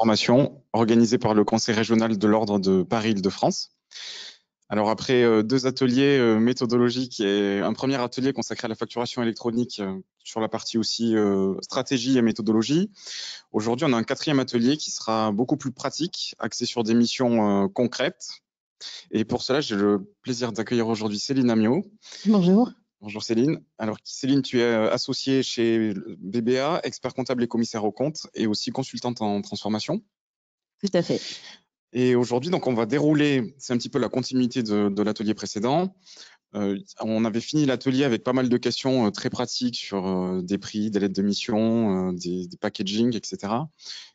transformation organisée par le Conseil régional de l'Ordre de Paris-Île-de-France. Alors après deux ateliers méthodologiques et un premier atelier consacré à la facturation électronique sur la partie aussi stratégie et méthodologie, aujourd'hui on a un quatrième atelier qui sera beaucoup plus pratique, axé sur des missions concrètes. Et pour cela, j'ai le plaisir d'accueillir aujourd'hui Céline Amiot. Bonjour. Bonjour Céline. Alors Céline, tu es associée chez BBA, expert comptable et commissaire aux comptes et aussi consultante en transformation. Tout à fait. Et aujourd'hui, donc, on va dérouler, c'est un petit peu la continuité de l'atelier précédent. On avait fini l'atelier avec pas mal de questions très pratiques sur des prix, des lettres de mission, des packaging, etc.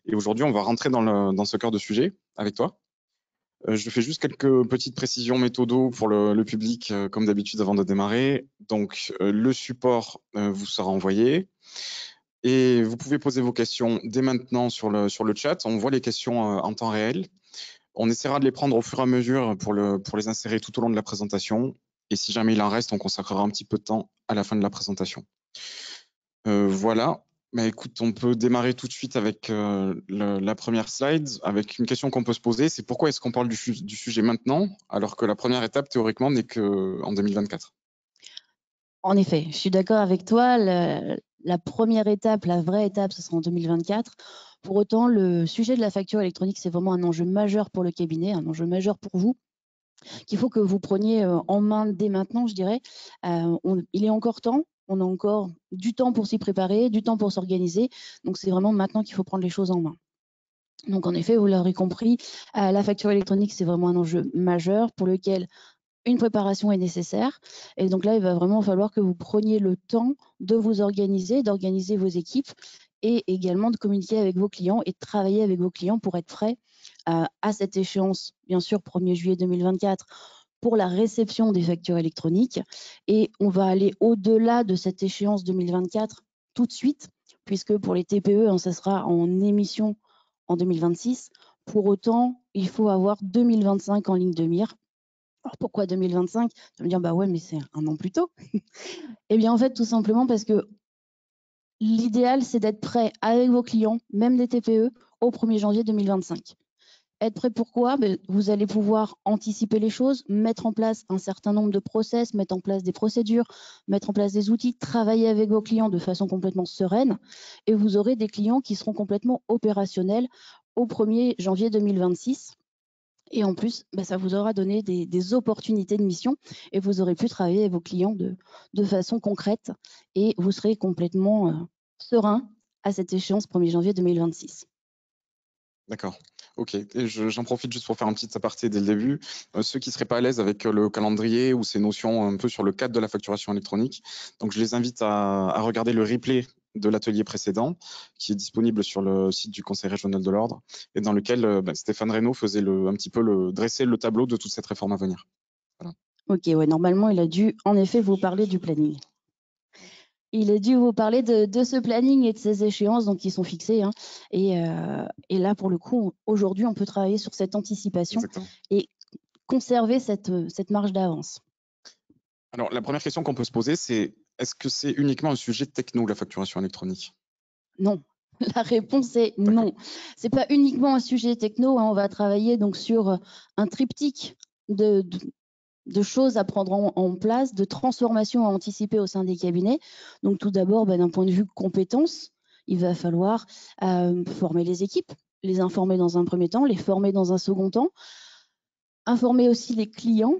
Et aujourd'hui, on va rentrer dans ce cœur de sujet avec toi. Je fais juste quelques petites précisions méthodo pour le public, comme d'habitude, avant de démarrer. Donc, le support vous sera envoyé. Et vous pouvez poser vos questions dès maintenant sur le chat. On voit les questions en temps réel. On essaiera de les prendre au fur et à mesure pour les insérer tout au long de la présentation. Et si jamais il en reste, on consacrera un petit peu de temps à la fin de la présentation. Voilà. Mais écoute, on peut démarrer tout de suite avec la première slide, avec une question qu'on peut se poser, c'est pourquoi est-ce qu'on parle du sujet maintenant, alors que la première étape, théoriquement, n'est qu'en 2024 ? En effet, je suis d'accord avec toi. La première étape, la vraie étape, ce sera en 2024. Pour autant, le sujet de la facture électronique, c'est vraiment un enjeu majeur pour le cabinet, un enjeu majeur pour vous, qu'il faut que vous preniez en main dès maintenant, je dirais. Il est encore temps. On a encore du temps pour s'y préparer, du temps pour s'organiser. Donc, c'est vraiment maintenant qu'il faut prendre les choses en main. Donc, en effet, vous l'aurez compris, la facture électronique, c'est vraiment un enjeu majeur pour lequel une préparation est nécessaire. Et donc là, il va vraiment falloir que vous preniez le temps de vous organiser, d'organiser vos équipes et également de communiquer avec vos clients et de travailler avec vos clients pour être prêt à cette échéance, bien sûr, 1er juillet 2024, pour la réception des factures électroniques. Et on va aller au-delà de cette échéance 2024 tout de suite, puisque pour les TPE, ça sera en émission en 2026. Pour autant, il faut avoir 2025 en ligne de mire. Alors pourquoi 2025 ? Tu vas me dire, bah ouais, mais c'est un an plus tôt. Eh bien, en fait, tout simplement parce que l'idéal, c'est d'être prêt avec vos clients, même des TPE, au 1er janvier 2025. Être prêt pourquoi ? Vous allez pouvoir anticiper les choses, mettre en place un certain nombre de process, mettre en place des procédures, mettre en place des outils, travailler avec vos clients de façon complètement sereine et vous aurez des clients qui seront complètement opérationnels au 1er janvier 2026. Et en plus, ça vous aura donné des opportunités de mission et vous aurez pu travailler avec vos clients de façon concrète et vous serez complètement serein à cette échéance 1er janvier 2026. D'accord. Ok. Et j'en profite juste pour faire un petit aparté dès le début. Ceux qui ne seraient pas à l'aise avec le calendrier ou ces notions un peu sur le cadre de la facturation électronique, donc je les invite à regarder le replay de l'atelier précédent qui est disponible sur le site du Conseil régional de l'Ordre et dans lequel Stéphane Reynaud faisait dresser le tableau de toute cette réforme à venir. Voilà. Ok, ouais, normalement, il a dû en effet vous parler du planning. Il a dû vous parler de ce planning et de ces échéances donc, qui sont fixées. Hein. Et là, pour le coup, aujourd'hui, on peut travailler sur cette anticipation Exactement. et conserver cette marge d'avance. Alors, la première question qu'on peut se poser, c'est est-ce que c'est uniquement un sujet techno, la facturation électronique ? Non. La réponse est non. Ce n'est pas uniquement un sujet techno. Hein. On va travailler donc sur un triptyque de choses à prendre en place, de transformations à anticiper au sein des cabinets. Donc tout d'abord, d'un point de vue compétences, il va falloir former les équipes, les informer dans un premier temps, les former dans un second temps, informer aussi les clients.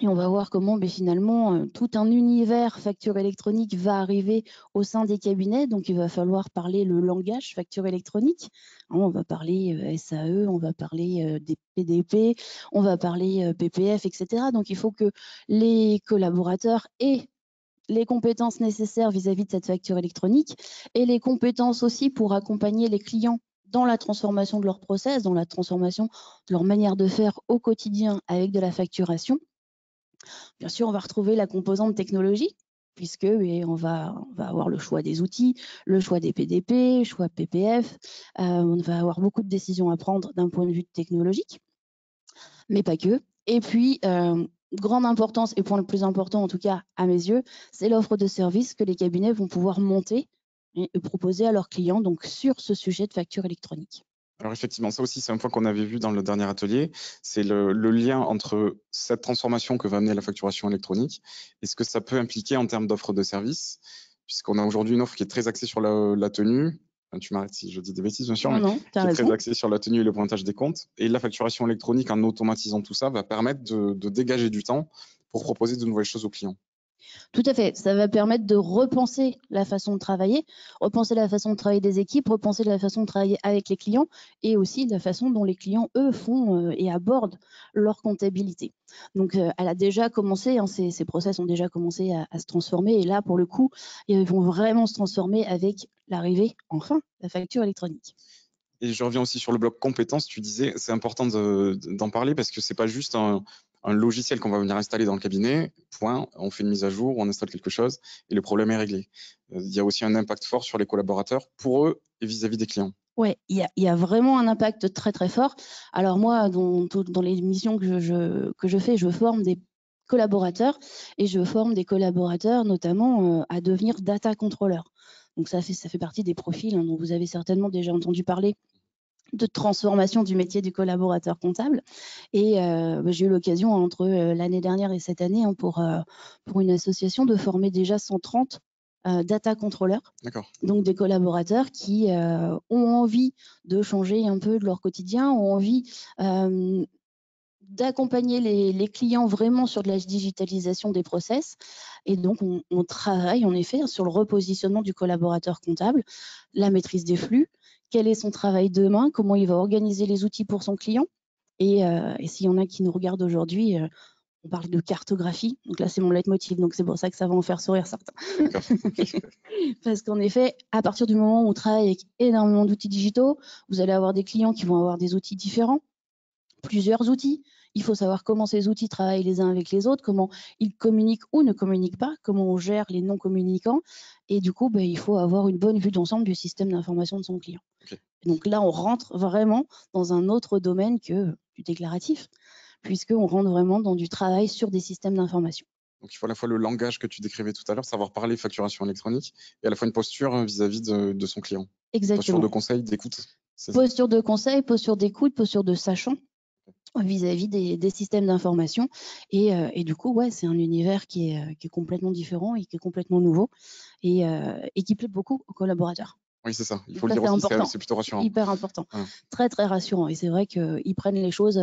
Et on va voir comment finalement tout un univers facture électronique va arriver au sein des cabinets. Donc il va falloir parler le langage facture électronique. On va parler SAE, on va parler des PDP, on va parler PPF, etc. Donc il faut que les collaborateurs aient les compétences nécessaires vis-à-vis de cette facture électronique et les compétences aussi pour accompagner les clients dans la transformation de leur process, dans la transformation de leur manière de faire au quotidien avec de la facturation. Bien sûr, on va retrouver la composante technologie, puisque on va avoir le choix des outils, le choix des PDP, le choix PPF. On va avoir beaucoup de décisions à prendre d'un point de vue technologique, mais pas que. Et puis, grande importance, et point le plus important en tout cas à mes yeux, c'est l'offre de services que les cabinets vont pouvoir monter et proposer à leurs clients donc, sur ce sujet de facture électronique. Alors effectivement, ça aussi, c'est un point qu'on avait vu dans le dernier atelier, c'est le lien entre cette transformation que va amener la facturation électronique et ce que ça peut impliquer en termes d'offres de services, puisqu'on a aujourd'hui une offre qui est très axée sur la tenue. Enfin, tu m'arrêtes si je dis des bêtises, bien sûr, Non, mais non, tu as qui est très raison. axée sur la tenue et le pointage des comptes. Et la facturation électronique, en automatisant tout ça, va permettre de dégager du temps pour proposer de nouvelles choses aux clients. Tout à fait. Ça va permettre de repenser la façon de travailler des équipes, repenser la façon de travailler avec les clients et aussi la façon dont les clients, eux, font et abordent leur comptabilité. Donc, elle a déjà commencé, hein, ces process ont déjà commencé à se transformer. Et là, pour le coup, ils vont vraiment se transformer avec l'arrivée, enfin, de la facture électronique. Et je reviens aussi sur le bloc compétences. Tu disais, c'est important d'en parler parce que c'est pas juste un logiciel qu'on va venir installer dans le cabinet. Point. On fait une mise à jour, on installe quelque chose et le problème est réglé. Il y a aussi un impact fort sur les collaborateurs pour eux et vis-à-vis des clients. Ouais, il y a vraiment un impact très, très fort. Alors moi, dans les missions que je fais, je forme des collaborateurs et je forme des collaborateurs notamment, à devenir data controller. Donc ça fait partie des profils, hein, dont vous avez certainement déjà entendu parler, de transformation du métier du collaborateur comptable. Et j'ai eu l'occasion entre, l'année dernière et cette année, hein, pour une association de former déjà 130 data controllers. D'accord. Donc des collaborateurs qui ont envie de changer un peu de leur quotidien, ont envie d'accompagner les clients vraiment sur de la digitalisation des process. Et donc, on travaille en effet sur le repositionnement du collaborateur comptable, la maîtrise des flux, quel est son travail demain, comment il va organiser les outils pour son client. Et s'il y en a qui nous regardent aujourd'hui, on parle de cartographie. Donc là, c'est mon leitmotiv. Donc c'est pour ça que ça va en faire sourire certains. Parce qu'en effet, à partir du moment où on travaille avec énormément d'outils digitaux, vous allez avoir des clients qui vont avoir des outils différents, plusieurs outils. Il faut savoir comment ces outils travaillent les uns avec les autres, comment ils communiquent ou ne communiquent pas, comment on gère les non-communicants. Et du coup, il faut avoir une bonne vue d'ensemble du système d'information de son client. Okay. Donc là, on rentre vraiment dans un autre domaine que du déclaratif, puisqu'on rentre vraiment dans du travail sur des systèmes d'information. Donc, il faut à la fois le langage que tu décrivais tout à l'heure, savoir parler facturation électronique, et à la fois une posture vis-à-vis de son client. Posture de Exactement. conseil, d'écoute. Posture de conseil, posture d'écoute, posture de sachant vis-à-vis des systèmes d'information. Et du coup, ouais, c'est un univers qui est complètement différent et qui est complètement nouveau et qui plaît beaucoup aux collaborateurs. Oui, c'est ça. Il Donc faut le ça, dire c'est aussi, important, c'est plutôt rassurant. hyper important. Voilà. Très, très rassurant. Et c'est vrai qu'ils prennent les choses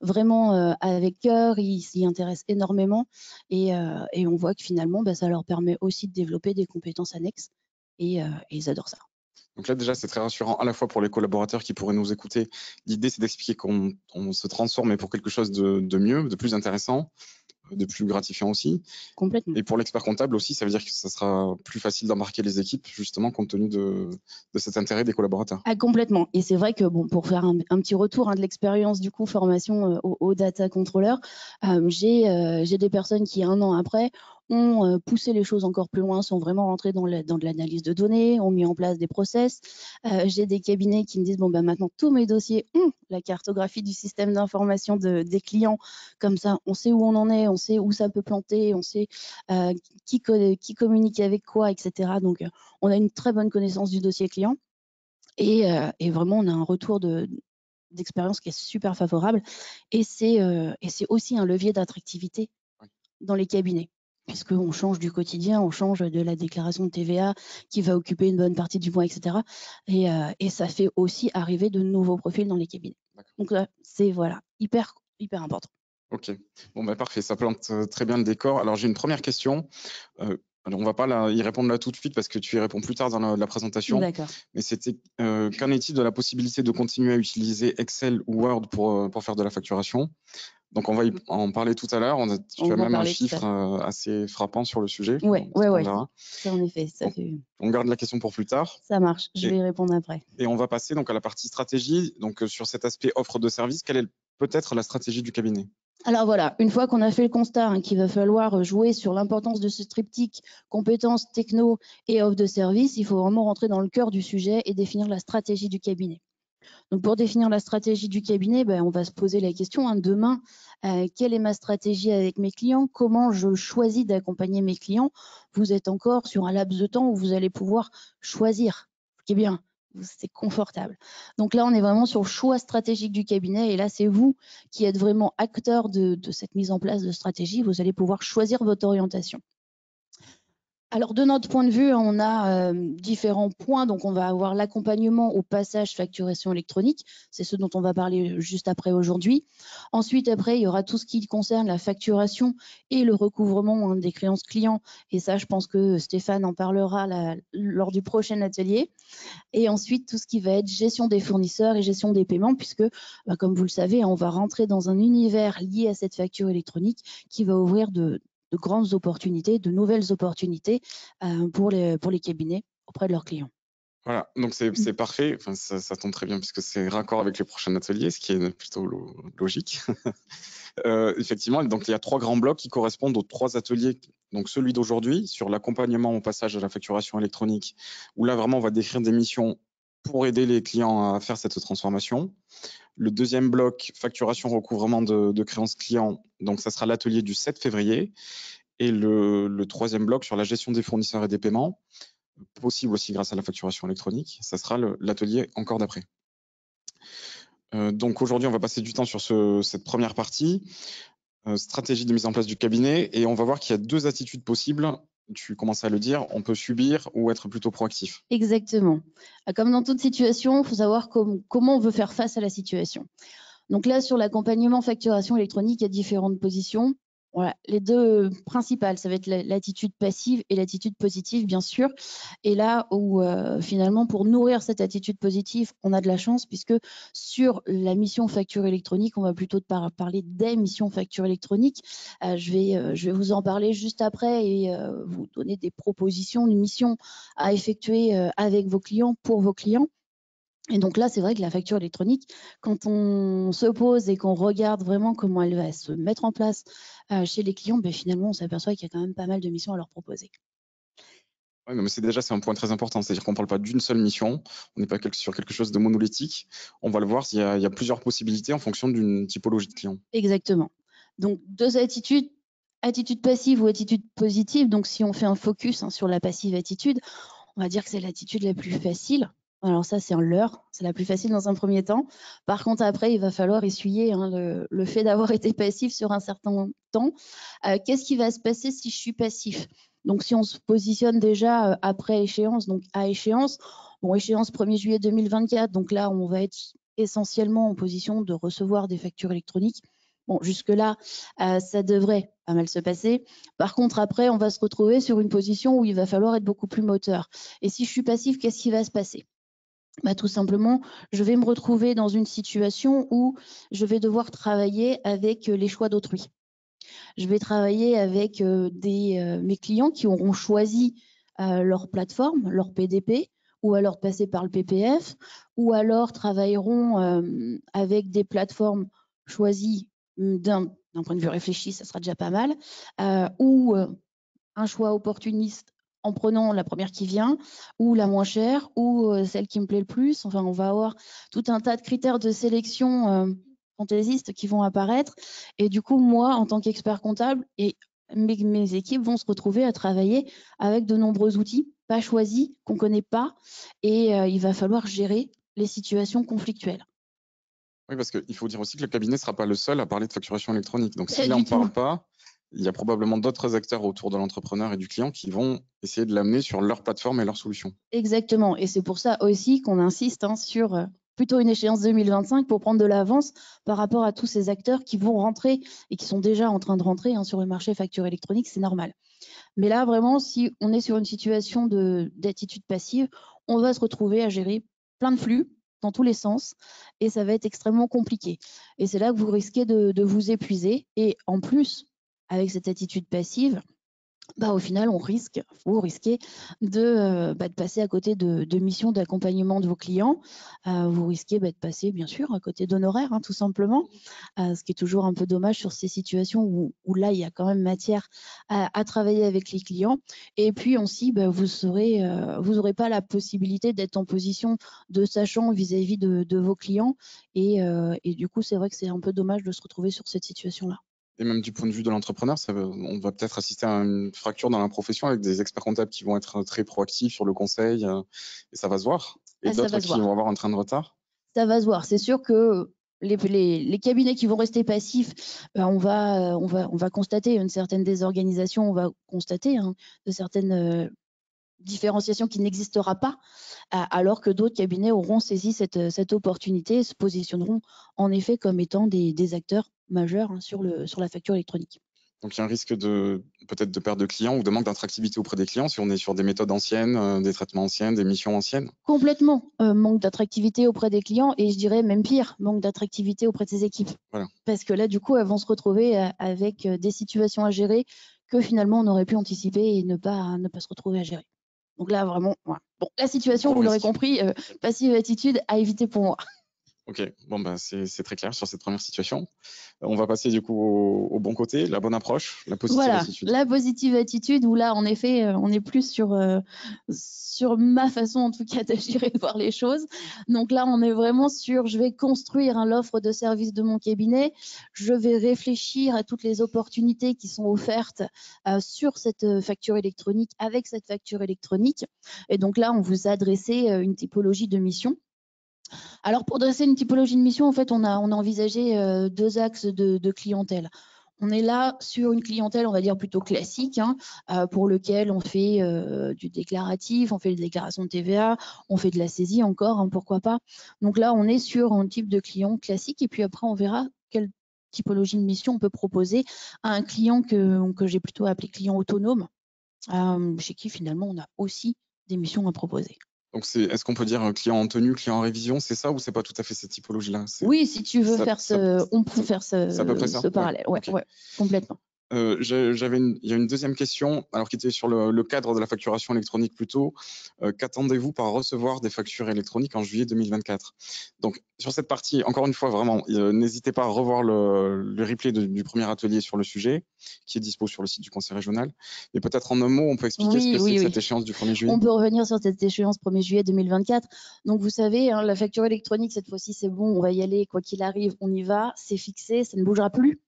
vraiment avec cœur, ils s'y intéressent énormément et on voit que finalement, ça leur permet aussi de développer des compétences annexes et ils adorent ça. Donc là, déjà, c'est très rassurant à la fois pour les collaborateurs qui pourraient nous écouter. L'idée, c'est d'expliquer qu'on se transforme mais pour quelque chose de mieux, de plus intéressant, de plus gratifiant aussi. Complètement. Et pour l'expert comptable aussi, ça veut dire que ça sera plus facile d'embarquer les équipes, justement, compte tenu de cet intérêt des collaborateurs. Ah, complètement. Et c'est vrai que, bon, pour faire un petit retour de l'expérience, du coup, formation au data controller, j'ai des personnes qui, 1 an après, ont poussé les choses encore plus loin, sont vraiment rentrées dans de l'analyse de données, ont mis en place des process. J'ai des cabinets qui me disent, bon, maintenant, tous mes dossiers ont la cartographie du système d'information des clients. Comme ça, on sait où on en est, on sait où ça peut planter, on sait qui communique avec quoi, etc. Donc, on a une très bonne connaissance du dossier client. Et vraiment, on a un retour d'expérience qui est super favorable. Et c'est aussi un levier d'attractivité dans les cabinets, puisqu'on change du quotidien, on change de la déclaration de TVA qui va occuper une bonne partie du mois, etc. Et ça fait aussi arriver de nouveaux profils dans les cabinets. Donc c'est hyper, hyper important. Ok, bon, parfait, ça plante très bien le décor. Alors, j'ai une première question. Alors, on va pas y répondre là tout de suite parce que tu y réponds plus tard dans la présentation. D'accord. Mais c'était qu'en est-il de la possibilité de continuer à utiliser Excel ou Word pour faire de la facturation? Donc, on va en parler tout à l'heure. Tu as même un chiffre assez frappant sur le sujet. Ouais. Ça, en effet, ça fait... On garde la question pour plus tard. Ça marche, je vais y répondre après. Et on va passer donc à la partie stratégie. Donc, sur cet aspect offre de service, quelle est peut-être la stratégie du cabinet? Alors voilà, une fois qu'on a fait le constat qu'il va falloir jouer sur l'importance de ce triptyque compétences, techno et offre de service, il faut vraiment rentrer dans le cœur du sujet et définir la stratégie du cabinet. Donc pour définir la stratégie du cabinet, on va se poser la question demain, quelle est ma stratégie avec mes clients? Comment je choisis d'accompagner mes clients? Vous êtes encore sur un laps de temps où vous allez pouvoir choisir, ce qui est bien. c'est confortable. Donc là, on est vraiment sur le choix stratégique du cabinet et là, c'est vous qui êtes vraiment acteur de cette mise en place de stratégie. Vous allez pouvoir choisir votre orientation. Alors, de notre point de vue, on a différents points. Donc, on va avoir l'accompagnement au passage facturation électronique. C'est ce dont on va parler juste après aujourd'hui. Ensuite, après, il y aura tout ce qui concerne la facturation et le recouvrement des créances clients. Et ça, je pense que Stéphane en parlera lors du prochain atelier. Et ensuite, tout ce qui va être gestion des fournisseurs et gestion des paiements, puisque, comme vous le savez, on va rentrer dans un univers lié à cette facture électronique qui va ouvrir de grandes opportunités, de nouvelles opportunités pour les cabinets auprès de leurs clients. Voilà, donc c'est parfait. Enfin, ça tombe très bien puisque c'est raccord avec les prochains ateliers, ce qui est plutôt logique. Effectivement, donc il y a 3 grands blocs qui correspondent aux 3 ateliers. Donc celui d'aujourd'hui sur l'accompagnement au passage à la facturation électronique, où là vraiment on va décrire des missions pour aider les clients à faire cette transformation. Le deuxième bloc, facturation recouvrement de créances clients, donc ça sera l'atelier du 7 février. Et le troisième bloc sur la gestion des fournisseurs et des paiements, possible aussi grâce à la facturation électronique, ça sera l'atelier encore d'après. Donc aujourd'hui, on va passer du temps sur cette première partie, stratégie de mise en place du cabinet, et on va voir qu'il y a 2 attitudes possibles. Tu commences à le dire, on peut subir ou être plutôt proactif. Exactement. Comme dans toute situation, il faut savoir comment on veut faire face à la situation. Donc là, sur l'accompagnement facturation électronique, il y a différentes positions. Voilà, les 2 principales, ça va être l'attitude passive et l'attitude positive, bien sûr. Et là où finalement, pour nourrir cette attitude positive, on a de la chance puisque sur la mission facture électronique, on va plutôt parler des missions facture électronique. Je vais vous en parler juste après et vous donner des propositions de missions à effectuer avec vos clients, pour vos clients. Et donc là, c'est vrai que la facture électronique, quand on se pose et qu'on regarde vraiment comment elle va se mettre en place chez les clients, ben finalement, on s'aperçoit qu'il y a quand même pas mal de missions à leur proposer. Ouais, non, mais c'est un point très important, c'est-à-dire qu'on ne parle pas d'une seule mission, on n'est pas sur quelque chose de monolithique. On va le voir, il y a plusieurs possibilités en fonction d'une typologie de client. Exactement. Donc 2 attitudes, attitude passive ou attitude positive. Donc si on fait un focus sur la passive attitude, on va dire que c'est l'attitude la plus facile. Alors ça, c'est un leurre, c'est la plus facile dans un premier temps. Par contre, après, il va falloir essuyer le fait d'avoir été passif sur un certain temps. Qu'est-ce qui va se passer si je suis passif? Donc, si on se positionne déjà après échéance, donc à échéance, bon, échéance 1er juillet 2024, donc là, on va être essentiellement en position de recevoir des factures électroniques. Bon, jusque-là, ça devrait pas mal se passer. Par contre, après, on va se retrouver sur une position où il va falloir être beaucoup plus moteur. Et si je suis passif, qu'est-ce qui va se passer? Bah, tout simplement, je vais me retrouver dans une situation où je vais devoir travailler avec les choix d'autrui. Je vais travailler avec mes clients qui auront choisi leur plateforme, leur PDP, ou alors passer par le PPF, ou alors travailleront avec des plateformes choisies d'un point de vue réfléchi, ça sera déjà pas mal, ou un choix opportuniste en prenant la première qui vient, ou la moins chère, ou celle qui me plaît le plus. Enfin, on va avoir tout un tas de critères de sélection fantaisistes qui vont apparaître. Et du coup, moi, en tant qu'expert comptable, et mes équipes vont se retrouver à travailler avec de nombreux outils pas choisis, qu'on ne connaît pas, et il va falloir gérer les situations conflictuelles. Oui, parce qu'il faut dire aussi que le cabinet ne sera pas le seul à parler de facturation électronique. Donc, Pas s'il du n'en tout. parle pas, il y a probablement d'autres acteurs autour de l'entrepreneur et du client qui vont essayer de l'amener sur leur plateforme et leur solution. Exactement. Et c'est pour ça aussi qu'on insiste sur plutôt une échéance 2025 pour prendre de l'avance par rapport à tous ces acteurs qui vont rentrer et qui sont déjà en train de rentrer sur le marché facture électronique, c'est normal. Mais là, vraiment, si on est sur une situation d'attitude passive, on va se retrouver à gérer plein de flux dans tous les sens et ça va être extrêmement compliqué. Et c'est là que vous risquez de vous épuiser. Et en plus, avec cette attitude passive, au final, vous risquez de passer à côté de missions d'accompagnement de vos clients. Vous risquez de passer, bien sûr, à côté d'honoraires, tout simplement, ce qui est toujours un peu dommage sur ces situations où là, il y a quand même matière à travailler avec les clients. Et puis aussi, vous n'aurez pas la possibilité d'être en position de sachant vis-à-vis de vos clients. Et du coup, c'est vrai que c'est un peu dommage de se retrouver sur cette situation-là. Et même du point de vue de l'entrepreneur, on va peut-être assister à une fracture dans la profession avec des experts comptables qui vont être très proactifs sur le conseil, et ça va se voir. et ça d'autres va se qui voir. vont avoir un train de retard? Ça va se voir. C'est sûr que les cabinets qui vont rester passifs, on va constater une certaine désorganisation, on va constater de certaines différenciations qui n'existera pas, alors que d'autres cabinets auront saisi cette opportunité et se positionneront en effet comme étant des acteurs majeurs sur la facture électronique. Donc, il y a un risque peut-être de perte de clients ou de manque d'attractivité auprès des clients si on est sur des méthodes anciennes, des traitements anciens, des missions anciennes? Complètement, manque d'attractivité auprès des clients et je dirais même pire, manque d'attractivité auprès de ses équipes. Voilà. Parce que là, du coup, elles vont se retrouver avec des situations à gérer que finalement on aurait pu anticiper et ne pas se retrouver à gérer. Donc là, vraiment, voilà. Bon, la situation, vous l'aurez compris, passive attitude à éviter pour moi. Ok, bon, bah, c'est très clair sur cette première situation. On va passer du coup au bon côté, la bonne approche, la positive Voilà, attitude. la positive attitude où là, en effet, on est plus sur ma façon, en tout cas, d'agir et de voir les choses. Donc là, on est vraiment sur, je vais construire l'offre de service de mon cabinet, je vais réfléchir à toutes les opportunités qui sont offertes sur cette facture électronique, avec cette facture électronique. Et donc là, on vous a adressé une typologie de mission. Alors, pour dresser une typologie de mission, en fait, on a envisagé 2 axes de clientèle. On est là sur une clientèle, on va dire, plutôt classique, pour lequel on fait du déclaratif, on fait des déclarations de TVA, on fait de la saisie encore, pourquoi pas. Donc là, on est sur un type de client classique et puis après, on verra quelle typologie de mission on peut proposer à un client que j'ai plutôt appelé client autonome, chez qui finalement, on a aussi des missions à proposer. Donc, est-ce qu'on peut dire un client en tenue, client en révision, c'est ça ou c'est pas tout à fait cette typologie-là? Oui, si tu veux faire on peut faire c'est à peu près ça? ce parallèle. Ouais, Ok. ouais, complètement. Il y a une deuxième question, alors qui était sur le cadre de la facturation électronique plutôt. Qu'attendez-vous par recevoir des factures électroniques en juillet 2024? Donc, sur cette partie, encore une fois, vraiment, n'hésitez pas à revoir le replay du premier atelier sur le sujet, qui est dispo sur le site du Conseil régional. Et peut-être en un mot, on peut expliquer ce que c'est que cette échéance du 1er juillet? On peut revenir sur cette échéance 1er juillet 2024. Donc, vous savez, la facture électronique, cette fois-ci, c'est bon, on va y aller, quoi qu'il arrive, on y va, c'est fixé, ça ne bougera plus.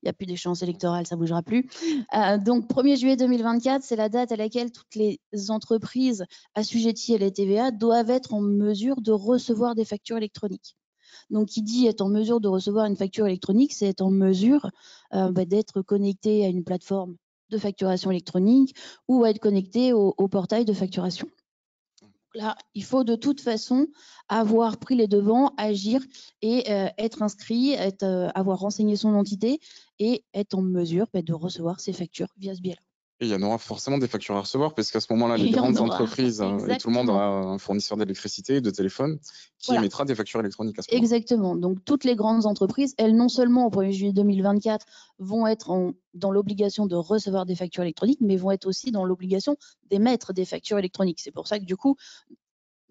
Il n'y a plus d'échéance électorale, ça ne bougera plus. Donc, 1er juillet 2024, c'est la date à laquelle toutes les entreprises assujetties à la TVA doivent être en mesure de recevoir des factures électroniques. Donc, qui dit être en mesure de recevoir une facture électronique, c'est être en mesure d'être connecté à une plateforme de facturation électronique ou à être connecté au portail de facturation. Là, il faut de toute façon avoir pris les devants, agir et être inscrit, avoir renseigné son entité et être en mesure de recevoir ses factures via ce biais-là. Et il y en aura forcément des factures à recevoir, parce qu'à ce moment-là, les Il y en grandes aura, entreprises et tout le monde exactement. aura un fournisseur d'électricité, de téléphone, qui Voilà. émettra des factures électroniques à ce moment-là. Exactement. Donc, toutes les grandes entreprises, elles, non seulement au 1er juillet 2024, vont être dans l'obligation de recevoir des factures électroniques, mais vont être aussi dans l'obligation d'émettre des factures électroniques. C'est pour ça que, du coup,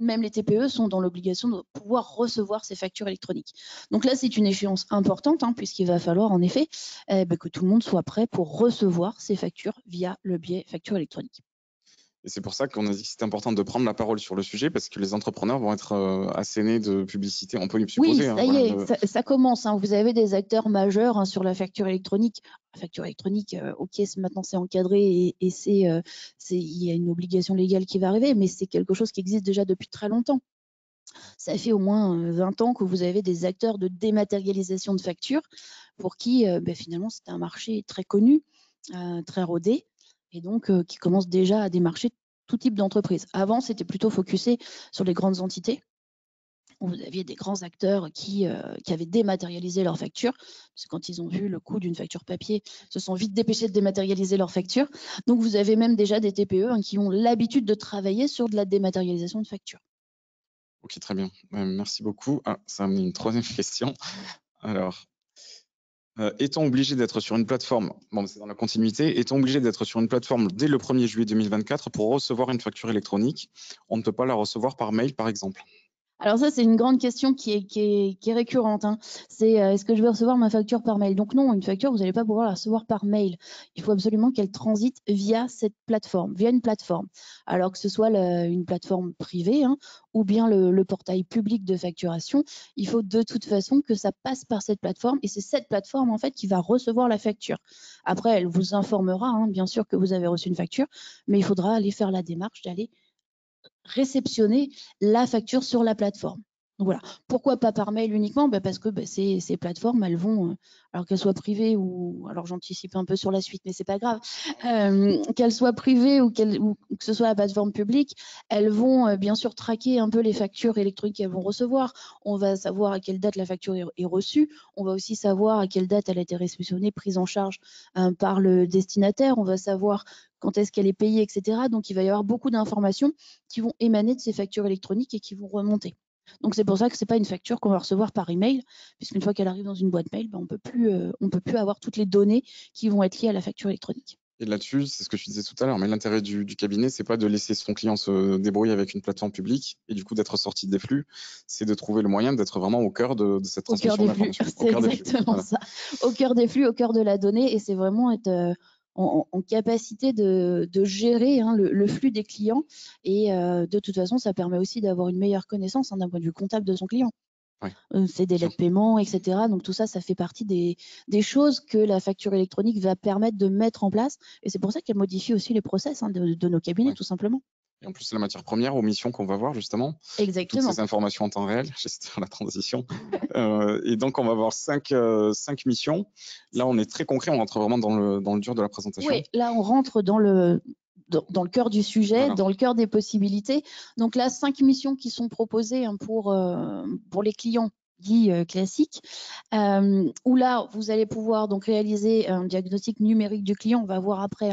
même les TPE sont dans l'obligation de pouvoir recevoir ces factures électroniques. Donc là, c'est une échéance importante, puisqu'il va falloir en effet que tout le monde soit prêt pour recevoir ces factures via le biais facture électronique. Et c'est pour ça qu'on a dit que c'était important de prendre la parole sur le sujet, parce que les entrepreneurs vont être assénés de publicité, on peut le supposer. Oui, ça y est, ça commence. Vous avez des acteurs majeurs sur la facture électronique. La facture électronique, ok, maintenant c'est encadré et il y a une obligation légale qui va arriver, mais c'est quelque chose qui existe déjà depuis très longtemps. Ça fait au moins 20 ans que vous avez des acteurs de dématérialisation de factures pour qui finalement c'est un marché très connu, très rodé, et donc qui commence déjà à démarcher tout type d'entreprise. Avant, c'était plutôt focusé sur les grandes entités. Vous aviez des grands acteurs qui avaient dématérialisé leurs factures, parce que quand ils ont vu le coût d'une facture papier, se sont vite dépêchés de dématérialiser leurs factures. Donc vous avez même déjà des TPE qui ont l'habitude de travailler sur de la dématérialisation de factures. Ok, très bien. Merci beaucoup. Ah, ça a amené une troisième question. Alors, est-on obligé d'être sur une plateforme, bon, c'est dans la continuité, est-on obligé d'être sur une plateforme dès le 1er juillet 2024 pour recevoir une facture électronique? On ne peut pas la recevoir par mail, par exemple. Alors ça, c'est une grande question qui est récurrente. C'est est-ce que je vais recevoir ma facture par mail? Donc non, une facture, vous n'allez pas pouvoir la recevoir par mail. Il faut absolument qu'elle transite via cette plateforme, via une plateforme. Alors que ce soit une plateforme privée ou bien le portail public de facturation, il faut de toute façon que ça passe par cette plateforme et c'est cette plateforme en fait qui va recevoir la facture. Après, elle vous informera bien sûr que vous avez reçu une facture, mais il faudra aller faire la démarche d'aller réceptionner la facture sur la plateforme. Donc voilà. Pourquoi pas par mail uniquement? Parce que ces plateformes, elles vont, alors qu'elles soient privées ou alors j'anticipe un peu sur la suite, mais c'est pas grave, qu'elles soient privées ou que ce soit la plateforme publique, elles vont bien sûr traquer un peu les factures électroniques qu'elles vont recevoir. On va savoir à quelle date la facture est reçue. On va aussi savoir à quelle date elle a été réceptionnée, prise en charge par le destinataire. On va savoir quand est-ce qu'elle est payée, etc. Donc, il va y avoir beaucoup d'informations qui vont émaner de ces factures électroniques et qui vont remonter. Donc, c'est pour ça que ce n'est pas une facture qu'on va recevoir par email, puisqu'une fois qu'elle arrive dans une boîte mail, on peut plus avoir toutes les données qui vont être liées à la facture électronique. Et là-dessus, c'est ce que je disais tout à l'heure, mais l'intérêt du cabinet, c'est pas de laisser son client se débrouiller avec une plateforme publique et du coup d'être sorti des flux, c'est de trouver le moyen d'être vraiment au cœur de cette transmission d'informations. C'est exactement ça. Au cœur des flux, au cœur de la donnée, et c'est vraiment être en capacité de gérer le flux des clients. Et de toute façon, ça permet aussi d'avoir une meilleure connaissance d'un point de vue comptable de son client. Ouais. Ses délais de paiement, etc. Donc tout ça, ça fait partie des choses que la facture électronique va permettre de mettre en place. Et c'est pour ça qu'elle modifie aussi les process de nos cabinets, tout simplement. Et en plus, c'est la matière première aux missions qu'on va voir justement. Exactement. Toutes ces informations en temps réel, j'essaie de faire la transition. Et donc, on va voir cinq missions. Là, on est très concret, on rentre vraiment dans le dur de la présentation. Oui, là, on rentre dans le cœur du sujet, voilà, dans le cœur des possibilités. Donc là, 5 missions qui sont proposées pour les clients dits classiques, où là, vous allez pouvoir donc réaliser un diagnostic numérique du client. On va voir après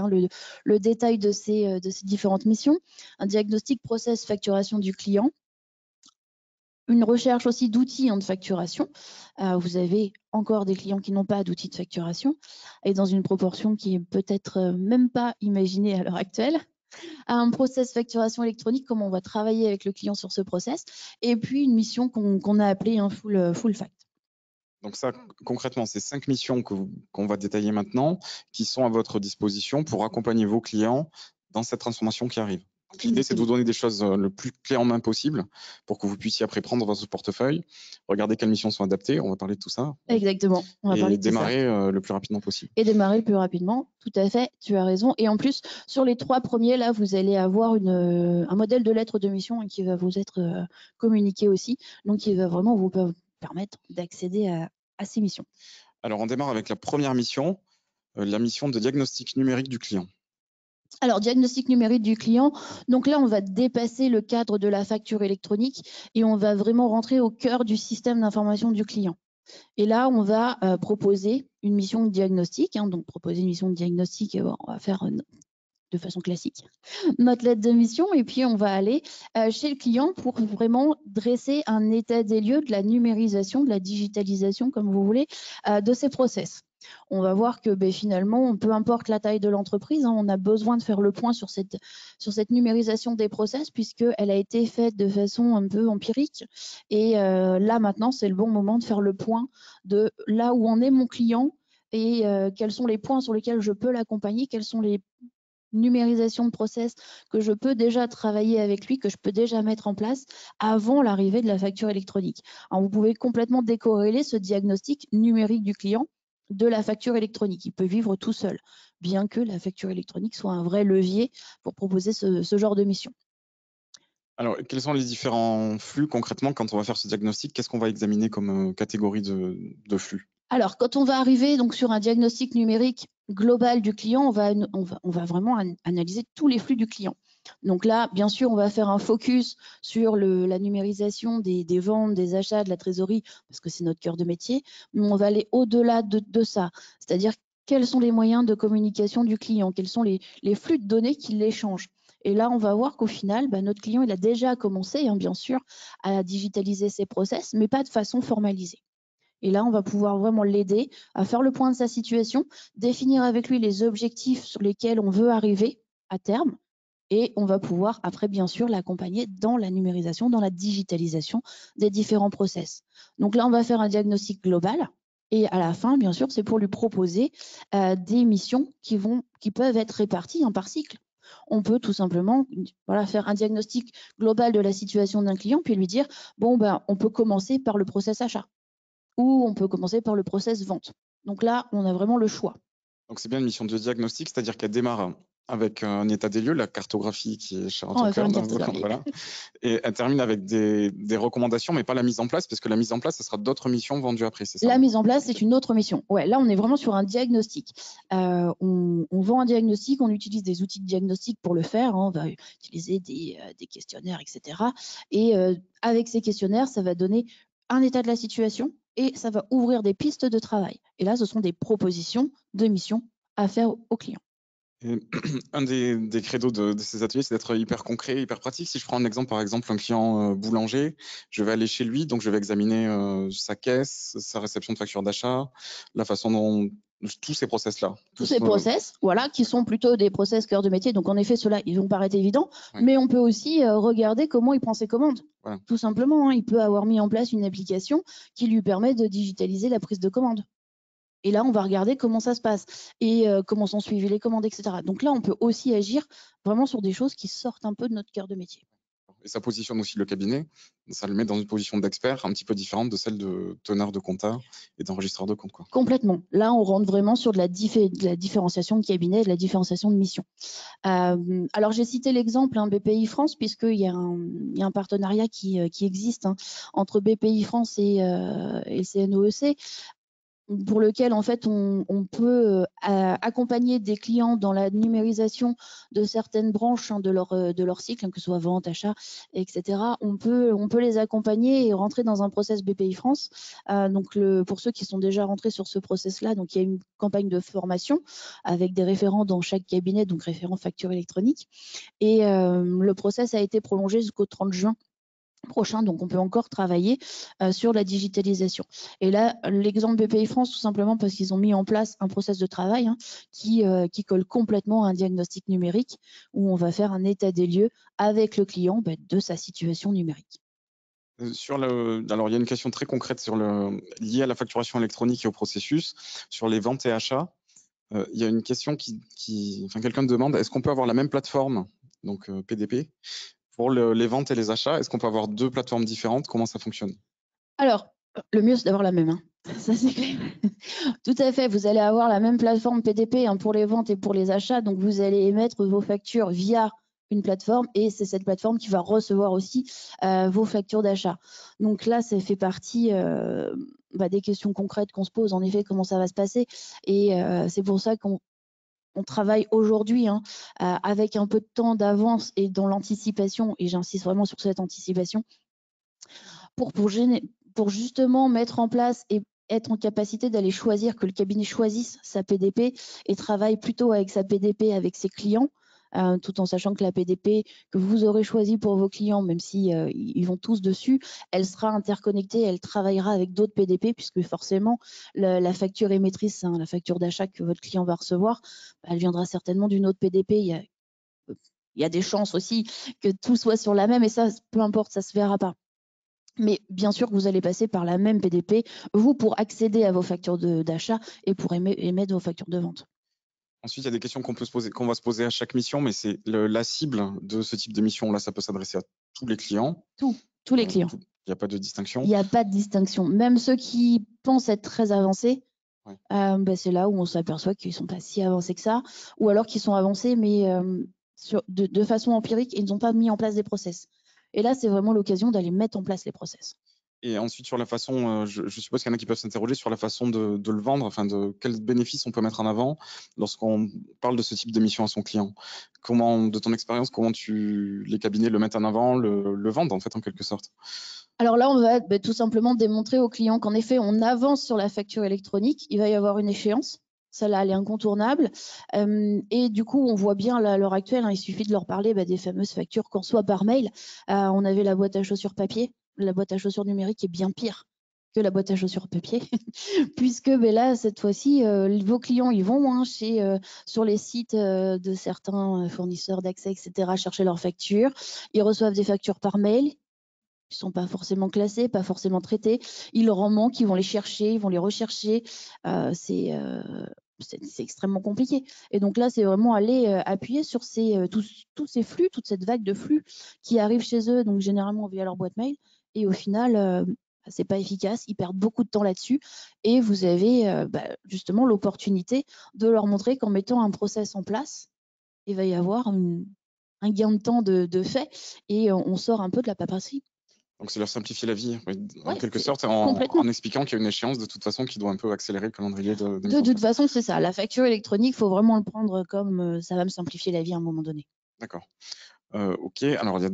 le détail de ces différentes missions. Un diagnostic process facturation du client. Une recherche aussi d'outils de facturation. Vous avez encore des clients qui n'ont pas d'outils de facturation et dans une proportion qui est peut-être même pas imaginée à l'heure actuelle. Un process facturation électronique, comment on va travailler avec le client sur ce process. Et puis une mission qu'on a appelée un full fact. Donc ça, concrètement, c'est 5 missions qu'on va détailler maintenant, qui sont à votre disposition pour accompagner vos clients dans cette transformation qui arrive. L'idée, c'est de vous donner des choses le plus clés en main possible pour que vous puissiez après prendre votre portefeuille, regarder quelles missions sont adaptées, on va parler de tout ça. Exactement, on va parler de démarrer tout ça. Le plus rapidement possible. Et démarrer le plus rapidement, tout à fait, tu as raison. Et en plus, sur les 3 premiers, là, vous allez avoir un modèle de lettre de mission qui va vous être communiqué aussi, donc qui va vraiment vous permettre d'accéder à ces missions. Alors, on démarre avec la première mission, la mission de diagnostic numérique du client. Alors, diagnostic numérique du client, donc là, on va dépasser le cadre de la facture électronique et on va vraiment rentrer au cœur du système d'information du client. Et là, on va proposer une mission de diagnostic. Donc, proposer une mission de diagnostic, on va faire de façon classique notre lettre de mission et puis on va aller chez le client pour vraiment dresser un état des lieux de la numérisation, de la digitalisation, comme vous voulez, de ces process. On va voir que finalement, peu importe la taille de l'entreprise, on a besoin de faire le point sur cette numérisation des process puisqu'elle a été faite de façon un peu empirique. Et là, maintenant, c'est le bon moment de faire le point de là où en est mon client et quels sont les points sur lesquels je peux l'accompagner, quelles sont les numérisation de process que je peux déjà travailler avec lui, que je peux déjà mettre en place avant l'arrivée de la facture électronique. Alors, vous pouvez complètement décorréler ce diagnostic numérique du client de la facture électronique. Il peut vivre tout seul, bien que la facture électronique soit un vrai levier pour proposer ce genre de mission. Alors, quels sont les différents flux concrètement quand on va faire ce diagnostic? Qu'est-ce qu'on va examiner comme catégorie de flux? Alors, quand on va arriver donc sur un diagnostic numérique global du client, on va vraiment analyser tous les flux du client. Donc là, bien sûr, on va faire un focus sur la numérisation des ventes, des achats, de la trésorerie, parce que c'est notre cœur de métier, mais on va aller au-delà de ça. C'est-à-dire, quels sont les moyens de communication du client? Quels sont les flux de données qu'il échange? Et là, on va voir qu'au final, notre client, il a déjà commencé, bien sûr, à digitaliser ses process, mais pas de façon formalisée. Et là, on va pouvoir vraiment l'aider à faire le point de sa situation, définir avec lui les objectifs sur lesquels on veut arriver à terme. Et on va pouvoir, après, bien sûr, l'accompagner dans la numérisation, dans la digitalisation des différents process. Donc là, on va faire un diagnostic global. Et à la fin, bien sûr, c'est pour lui proposer des missions qui peuvent être réparties par cycle. On peut tout simplement faire un diagnostic global de la situation d'un client, puis lui dire, on peut commencer par le process achat. Ou on peut commencer par le process vente. Donc là, on a vraiment le choix. Donc c'est bien une mission de diagnostic, c'est-à-dire qu'elle démarre avec un état des lieux, la cartographie qui est chère à On ton va faire cœur. une Donc, cartographie. voilà. Et elle termine avec des recommandations, mais pas la mise en place, parce que la mise en place, ce sera d'autres missions vendues après, c'est ça? La mise en place, c'est une autre mission. Ouais, là, on est vraiment sur un diagnostic. On vend un diagnostic, on utilise des outils de diagnostic pour le faire. On va utiliser des questionnaires, etc. Et avec ces questionnaires, ça va donner un état de la situation et ça va ouvrir des pistes de travail. Et là, ce sont des propositions de missions à faire aux clients. Et un des credos de ces ateliers, c'est d'être hyper concret, hyper pratique. Si je prends un exemple, par exemple, un client boulanger, je vais aller chez lui, donc je vais examiner sa caisse, sa réception de facture d'achat, la façon dont tous ces process-là. Tous ces process, voilà, qui sont plutôt des process cœur de métier. Donc, en effet, ceux-là, ils vont paraître évidents, Ouais. mais on peut aussi regarder comment il prend ses commandes. Voilà. Tout simplement, hein, il peut avoir mis en place une application qui lui permet de digitaliser la prise de commande. Et là, on va regarder comment ça se passe et comment sont suivies les commandes, etc. Donc là, on peut aussi agir vraiment sur des choses qui sortent un peu de notre cœur de métier. Et ça positionne aussi le cabinet, ça le met dans une position d'expert un petit peu différente de celle de teneur de compta et d'enregistreur de compte, quoi. Complètement. Là, on rentre vraiment sur de la différenciation de cabinet, de la différenciation de mission. Alors, j'ai cité l'exemple BPI France, puisqu'il y a un partenariat qui existe entre BPI France et le CNOEC, pour lequel en fait on peut accompagner des clients dans la numérisation de certaines branches de leur cycle, que ce soit vente, achat, etc. On peut les accompagner et rentrer dans un process BPI France. Donc pour ceux qui sont déjà rentrés sur ce process-là, donc il y a une campagne de formation avec des référents dans chaque cabinet, donc référents facture électronique. Et le process a été prolongé jusqu'au 30 juin prochain, donc on peut encore travailler sur la digitalisation. Et là, l'exemple BPI France, tout simplement parce qu'ils ont mis en place un process de travail qui colle complètement à un diagnostic numérique où on va faire un état des lieux avec le client de sa situation numérique. Alors, il y a une question très concrète liée à la facturation électronique et au processus, sur les ventes et achats. Il y a une question enfin, quelqu'un demande, est-ce qu'on peut avoir la même plateforme, donc PDP, pour les ventes et les achats? Est-ce qu'on peut avoir deux plateformes différentes? Comment ça fonctionne? Alors, le mieux, c'est d'avoir la même. Ça, c'est clair. Tout à fait. Vous allez avoir la même plateforme PDP pour les ventes et pour les achats. Donc, vous allez émettre vos factures via une plateforme et c'est cette plateforme qui va recevoir aussi vos factures d'achat. Donc là, ça fait partie des questions concrètes qu'on se pose. En effet, comment ça va se passer? Et c'est pour ça qu'on travaille aujourd'hui avec un peu de temps d'avance et dans l'anticipation, et j'insiste vraiment sur cette anticipation, pour justement mettre en place et être en capacité d'aller choisir, que le cabinet choisisse sa PDP et travaille plutôt avec sa PDP avec ses clients, tout en sachant que la PDP que vous aurez choisie pour vos clients, même si ils vont tous dessus, elle sera interconnectée, elle travaillera avec d'autres PDP, puisque forcément la facture émettrice, la facture d'achat que votre client va recevoir, elle viendra certainement d'une autre PDP. Il y a des chances aussi que tout soit sur la même, et ça, peu importe, ça se verra pas. Mais bien sûr que vous allez passer par la même PDP, vous, pour accéder à vos factures d'achat et pour émettre vos factures de vente. Ensuite, il y a des questions qu'on va se poser à chaque mission, mais c'est la cible de ce type de mission. Là, ça peut s'adresser à tous les clients. Tous les clients. Il n'y a pas de distinction. Il n'y a pas de distinction. Même ceux qui pensent être très avancés, c'est là où on s'aperçoit qu'ils ne sont pas si avancés que ça, ou alors qu'ils sont avancés, mais de façon empirique, ils n'ont pas mis en place des process. Et là, c'est vraiment l'occasion d'aller mettre en place les process. Et ensuite, sur la façon, je suppose qu'il y en a qui peuvent s'interroger sur la façon de le vendre, enfin, de quels bénéfices on peut mettre en avant lorsqu'on parle de ce type de mission à son client. De ton expérience, comment les cabinets le mettent en avant, le vendent, en fait, en quelque sorte? Alors là, on va tout simplement démontrer au client qu'en effet, on avance sur la facture électronique. Il va y avoir une échéance. Celle-là, elle est incontournable. Et du coup, on voit bien à l'heure actuelle, il suffit de leur parler des fameuses factures qu'on reçoit par mail. On avait la boîte à chaussures papier. La boîte à chaussures numérique est bien pire que la boîte à chaussures papier, puisque là, cette fois-ci, vos clients, ils vont sur les sites de certains fournisseurs d'accès, etc., chercher leurs factures. Ils reçoivent des factures par mail. Ils sont pas forcément classés, pas forcément traités. Il leur en manque, ils vont les chercher, ils vont les rechercher. C'est extrêmement compliqué. Et donc là, c'est vraiment aller appuyer sur tous ces flux, toute cette vague de flux qui arrivent chez eux, donc généralement via leur boîte mail. Et au final, c'est pas efficace. Ils perdent beaucoup de temps là-dessus. Et vous avez justement l'opportunité de leur montrer qu'en mettant un process en place, il va y avoir un gain de temps de fait et on sort un peu de la paperasserie. Donc, c'est leur simplifier la vie, oui, en Ouais, quelque c'est sorte, complètement. en expliquant qu'il y a une échéance de toute façon qui doit un peu accélérer le calendrier de mise De en toute place. façon, c'est ça. La facture électronique, il faut vraiment le prendre comme ça va me simplifier la vie à un moment donné. D'accord. OK. Alors, il y a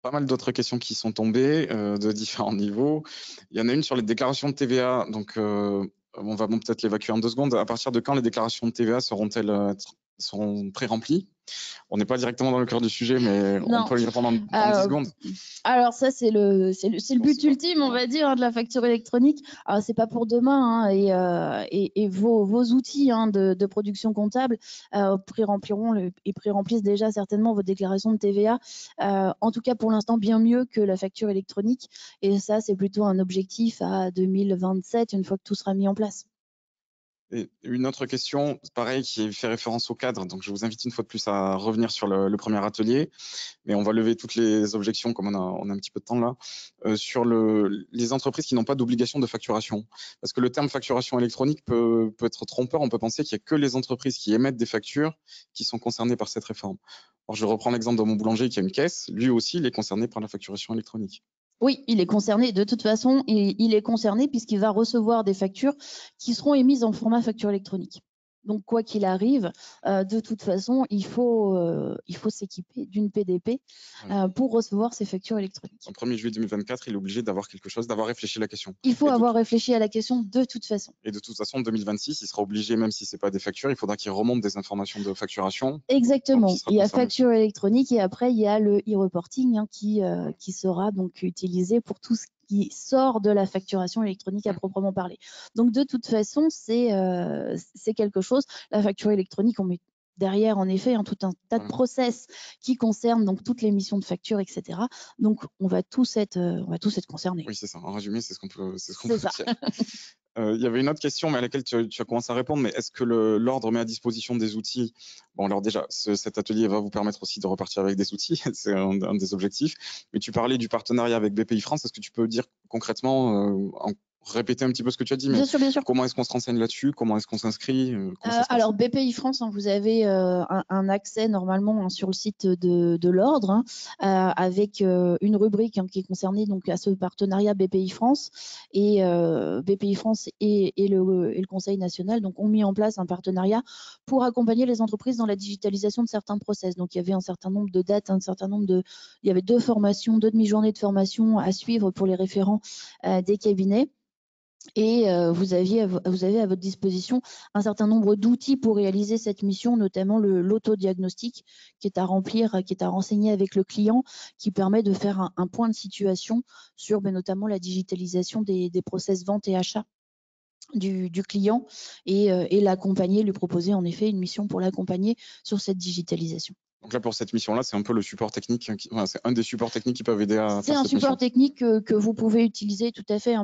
pas mal d'autres questions qui sont tombées de différents niveaux. Il y en a une sur les déclarations de TVA. Donc, on va peut-être l'évacuer en 2 secondes. À partir de quand les déclarations de TVA seront pré-remplies? On n'est pas directement dans le cœur du sujet, mais on Non, peut y répondre en 10 secondes. alors ça, c'est le but ultime, on va dire, hein, de la facture électronique. Alors, c'est pas pour demain, hein, et vos outils de production comptable pré-remplissent déjà certainement vos déclarations de TVA. En tout cas, pour l'instant, bien mieux que la facture électronique. Et ça, c'est plutôt un objectif à 2027, une fois que tout sera mis en place. Et une autre question, pareil, qui fait référence au cadre. Donc, je vous invite une fois de plus à revenir sur le premier atelier, mais on va lever toutes les objections comme on a un petit peu de temps là, sur les entreprises qui n'ont pas d'obligation de facturation. Parce que le terme facturation électronique peut être trompeur. On peut penser qu'il n'y a que les entreprises qui émettent des factures qui sont concernées par cette réforme. Alors, je reprends l'exemple de mon boulanger qui a une caisse. Lui aussi, il est concerné par la facturation électronique. Oui, il est concerné. De toute façon, il est concerné puisqu'il va recevoir des factures qui seront émises en format facture électronique. Donc, quoi qu'il arrive, de toute façon, il faut s'équiper d'une PDP pour recevoir ces factures électroniques. Au 1er juillet 2024, il est obligé d'avoir quelque chose, d'avoir réfléchi à la question. Il faut avoir réfléchi à la question de toute façon. Et de toute façon, en 2026, il sera obligé, même si ce n'est pas des factures, il faudra qu'il remonte des informations de facturation. Exactement. Il y a concerné. facture électronique et après, il y a le e-reporting qui sera donc utilisé pour tout ce qui sort de la facturation électronique à proprement parler. Donc, de toute façon, c'est quelque chose. La facture électronique, on met derrière, en effet, tout un tas de process qui concernent donc toutes les missions de facture, etc. Donc, on va tous être concernés. Oui, c'est ça. En résumé, c'est ce qu'on peut C'est ça. dire. Il y avait une autre question, mais à laquelle tu as commencé à répondre, mais est-ce que l'ordre met à disposition des outils? Bon, alors déjà, cet atelier va vous permettre aussi de repartir avec des outils, c'est un des objectifs. Mais tu parlais du partenariat avec BPI France, est-ce que tu peux dire concrètement, répéter un petit peu ce que tu as dit, mais Bien sûr, bien sûr. comment est-ce qu'on se renseigne là-dessus? Comment est-ce qu'on s'inscrit? Alors, BPI France, vous avez un accès normalement sur le site de l'ordre avec une rubrique qui est concernée donc, à ce partenariat BPI France. Et BPI France et le Conseil national donc, ont mis en place un partenariat pour accompagner les entreprises dans la digitalisation de certains process. Donc, il y avait un certain nombre de dates, il y avait 2 formations, 2 demi-journées de formation à suivre pour les référents des cabinets. Et vous avez à votre disposition un certain nombre d'outils pour réaliser cette mission, notamment l'autodiagnostic qui est à remplir, qui est à renseigner avec le client, qui permet de faire un point de situation sur notamment la digitalisation des process vente et achat du client et l'accompagner, lui proposer en effet une mission pour l'accompagner sur cette digitalisation. Donc là, pour cette mission-là, c'est un peu le support technique, c'est un des supports techniques qui peuvent aider à faire cette mission. C'est un support technique que vous pouvez utiliser tout à fait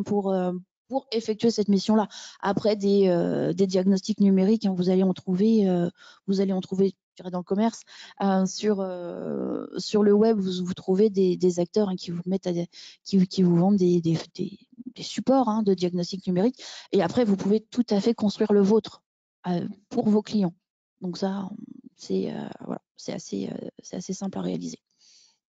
pour effectuer cette mission-là. Après, des diagnostics numériques, vous allez en trouver, je dirais, dans le commerce. Sur le web, vous trouvez des acteurs qui vous mettent qui vous vendent des supports de diagnostic numérique. Et après, vous pouvez tout à fait construire le vôtre pour vos clients. Donc ça, c'est assez simple à réaliser.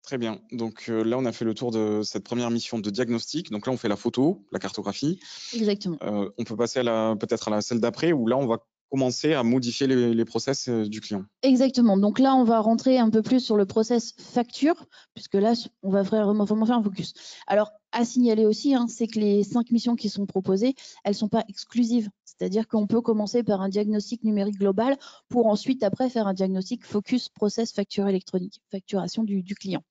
Très bien. Donc là, on a fait le tour de cette première mission de diagnostic. Donc là, on fait la photo, la cartographie. Exactement. On peut passer peut-être à celle d'après, où là, on va commencer à modifier les process du client. Exactement. Donc là, on va rentrer un peu plus sur le process facture, puisque là, on va vraiment faire un focus. Alors, à signaler aussi, c'est que les 5 missions qui sont proposées, elles ne sont pas exclusives. C'est-à-dire qu'on peut commencer par un diagnostic numérique global pour ensuite, après, faire un diagnostic focus process facture électronique, facturation du client.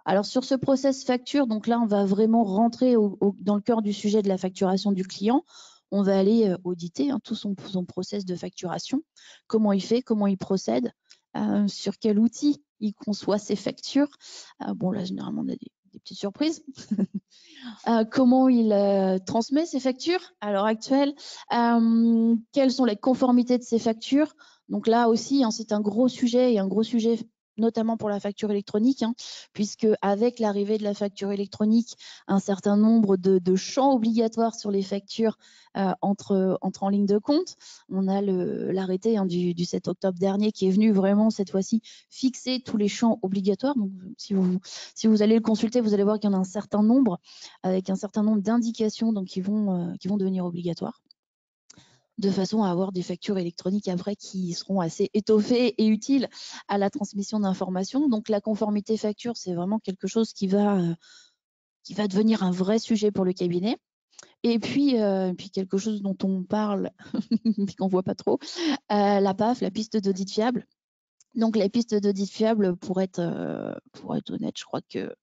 Alors, sur ce process facture, donc là, on va vraiment rentrer dans le cœur du sujet de la facturation du client. On va aller auditer tout son process de facturation, comment il fait, comment il procède, sur quel outil il conçoit ses factures. Bon, là, généralement, on a des petites surprises. Comment il transmet ses factures à l'heure actuelle, quelles sont les conformités de ses factures. Donc là aussi, c'est un gros sujet et un gros sujet notamment pour la facture électronique, hein, puisque avec l'arrivée de la facture électronique, un certain nombre de champs obligatoires sur les factures entrent en ligne de compte. On a l'arrêté du 7 octobre dernier qui est venu vraiment cette fois-ci fixer tous les champs obligatoires. Donc, si vous allez le consulter, vous allez voir qu'il y en a un certain nombre, avec un certain nombre d'indications qui vont devenir obligatoires, de façon à avoir des factures électroniques après qui seront assez étoffées et utiles à la transmission d'informations. Donc la conformité facture, c'est vraiment quelque chose qui va devenir un vrai sujet pour le cabinet. Et puis quelque chose dont on parle, mais qu'on ne voit pas trop, la PAF, la piste d'audit fiable. Donc la piste d'audit fiable, pour être honnête, je crois que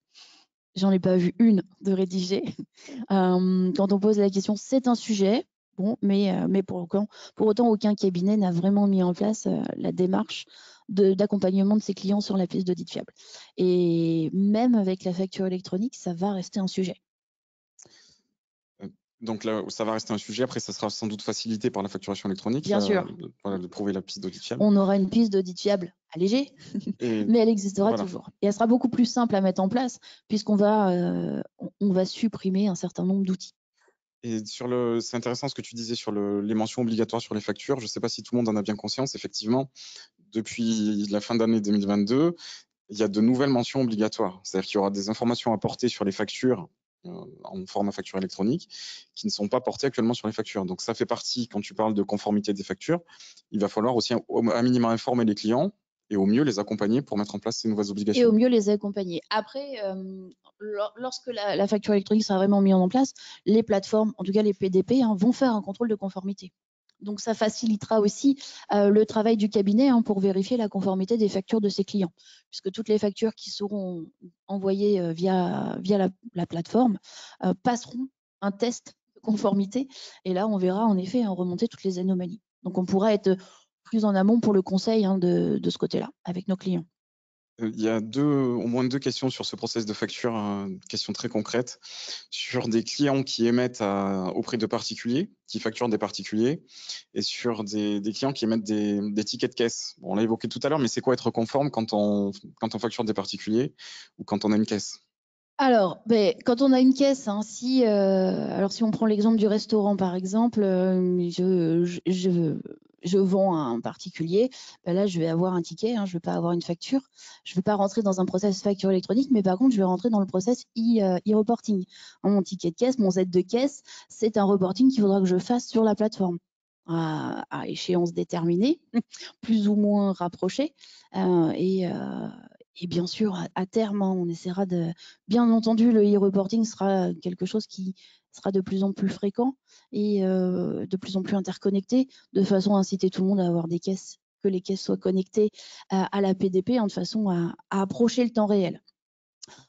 j'en ai pas vu une de rédigée. Quand on pose la question, c'est un sujet. Bon, mais pour autant, aucun cabinet n'a vraiment mis en place la démarche d'accompagnement de ses clients sur la piste d'audit fiable. Et même avec la facture électronique, ça va rester un sujet. Donc là, ça va rester un sujet. Après, ça sera sans doute facilité par la facturation électronique. Bien sûr. De prouver la piste d'audit fiable. On aura une piste d'audit fiable allégée, mais elle existera toujours. Et elle sera beaucoup plus simple à mettre en place, puisqu'on va supprimer un certain nombre d'outils. Et c'est intéressant ce que tu disais sur les mentions obligatoires sur les factures. Je ne sais pas si tout le monde en a bien conscience. Effectivement, depuis la fin d'année 2022, il y a de nouvelles mentions obligatoires. C'est-à-dire qu'il y aura des informations apportées sur les factures en format facture électronique qui ne sont pas portées actuellement sur les factures. Donc ça fait partie, quand tu parles de conformité des factures, il va falloir aussi à minima informer les clients et au mieux les accompagner pour mettre en place ces nouvelles obligations. Et au mieux les accompagner. Après, lorsque la facture électronique sera vraiment mise en place, les plateformes, en tout cas les PDP, vont faire un contrôle de conformité. Donc ça facilitera aussi le travail du cabinet pour vérifier la conformité des factures de ses clients, puisque toutes les factures qui seront envoyées via la plateforme passeront un test de conformité. Et là, on verra en effet remonter toutes les anomalies. Donc on pourra être plus en amont pour le conseil de ce côté-là avec nos clients. Il y a au moins deux questions sur ce process de facture, questions très concrètes, sur des clients qui émettent auprès de particuliers, qui facturent des particuliers, et sur des clients qui émettent des tickets de caisse. Bon, on l'a évoqué tout à l'heure, mais c'est quoi être conforme quand on facture des particuliers ou quand on a une caisse? Alors, quand on a une caisse, si on prend l'exemple du restaurant par exemple, je vends à un particulier, là je vais avoir un ticket, je ne vais pas avoir une facture. Je ne vais pas rentrer dans un process facture électronique, mais par contre je vais rentrer dans le process e-reporting. Mon ticket de caisse, mon Z de caisse, c'est un reporting qu'il faudra que je fasse sur la plateforme à échéance déterminée, plus ou moins rapprochée. Et bien sûr, à terme, on essaiera bien entendu, le e-reporting sera quelque chose qui sera de plus en plus fréquent et de plus en plus interconnecté, de façon à inciter tout le monde à avoir des caisses, que les caisses soient connectées à la PDP, de façon à approcher le temps réel.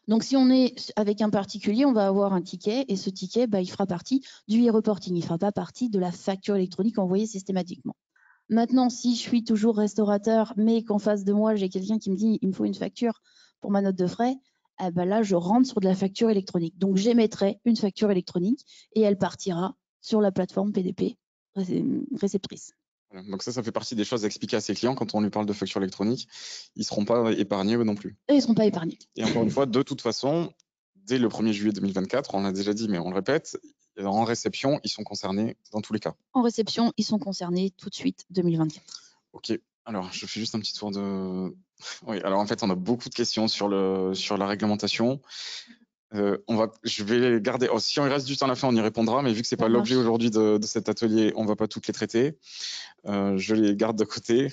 Donc, si on est avec un particulier, on va avoir un ticket et ce ticket, il fera partie du e-reporting. Il ne fera pas partie de la facture électronique envoyée systématiquement. Maintenant, si je suis toujours restaurateur, mais qu'en face de moi, j'ai quelqu'un qui me dit il me faut une facture pour ma note de frais, là, je rentre sur de la facture électronique. Donc, j'émettrai une facture électronique et elle partira sur la plateforme PDP réceptrice. Voilà. Donc ça fait partie des choses à expliquer à ses clients quand on lui parle de facture électronique. Ils ne seront pas épargnés eux non plus. Et ils ne seront pas épargnés. Et encore une fois, de toute façon, dès le 1er juillet 2024, on l'a déjà dit, mais on le répète, en réception, ils sont concernés dans tous les cas. En réception, ils sont concernés tout de suite 2024. Ok, alors je fais juste un petit tour de... Oui, alors en fait, on a beaucoup de questions sur la réglementation. Je vais les garder. Oh, si on reste du temps à la fin, on y répondra, mais vu que c'est pas l'objet aujourd'hui de cet atelier, on va pas toutes les traiter. Je les garde de côté.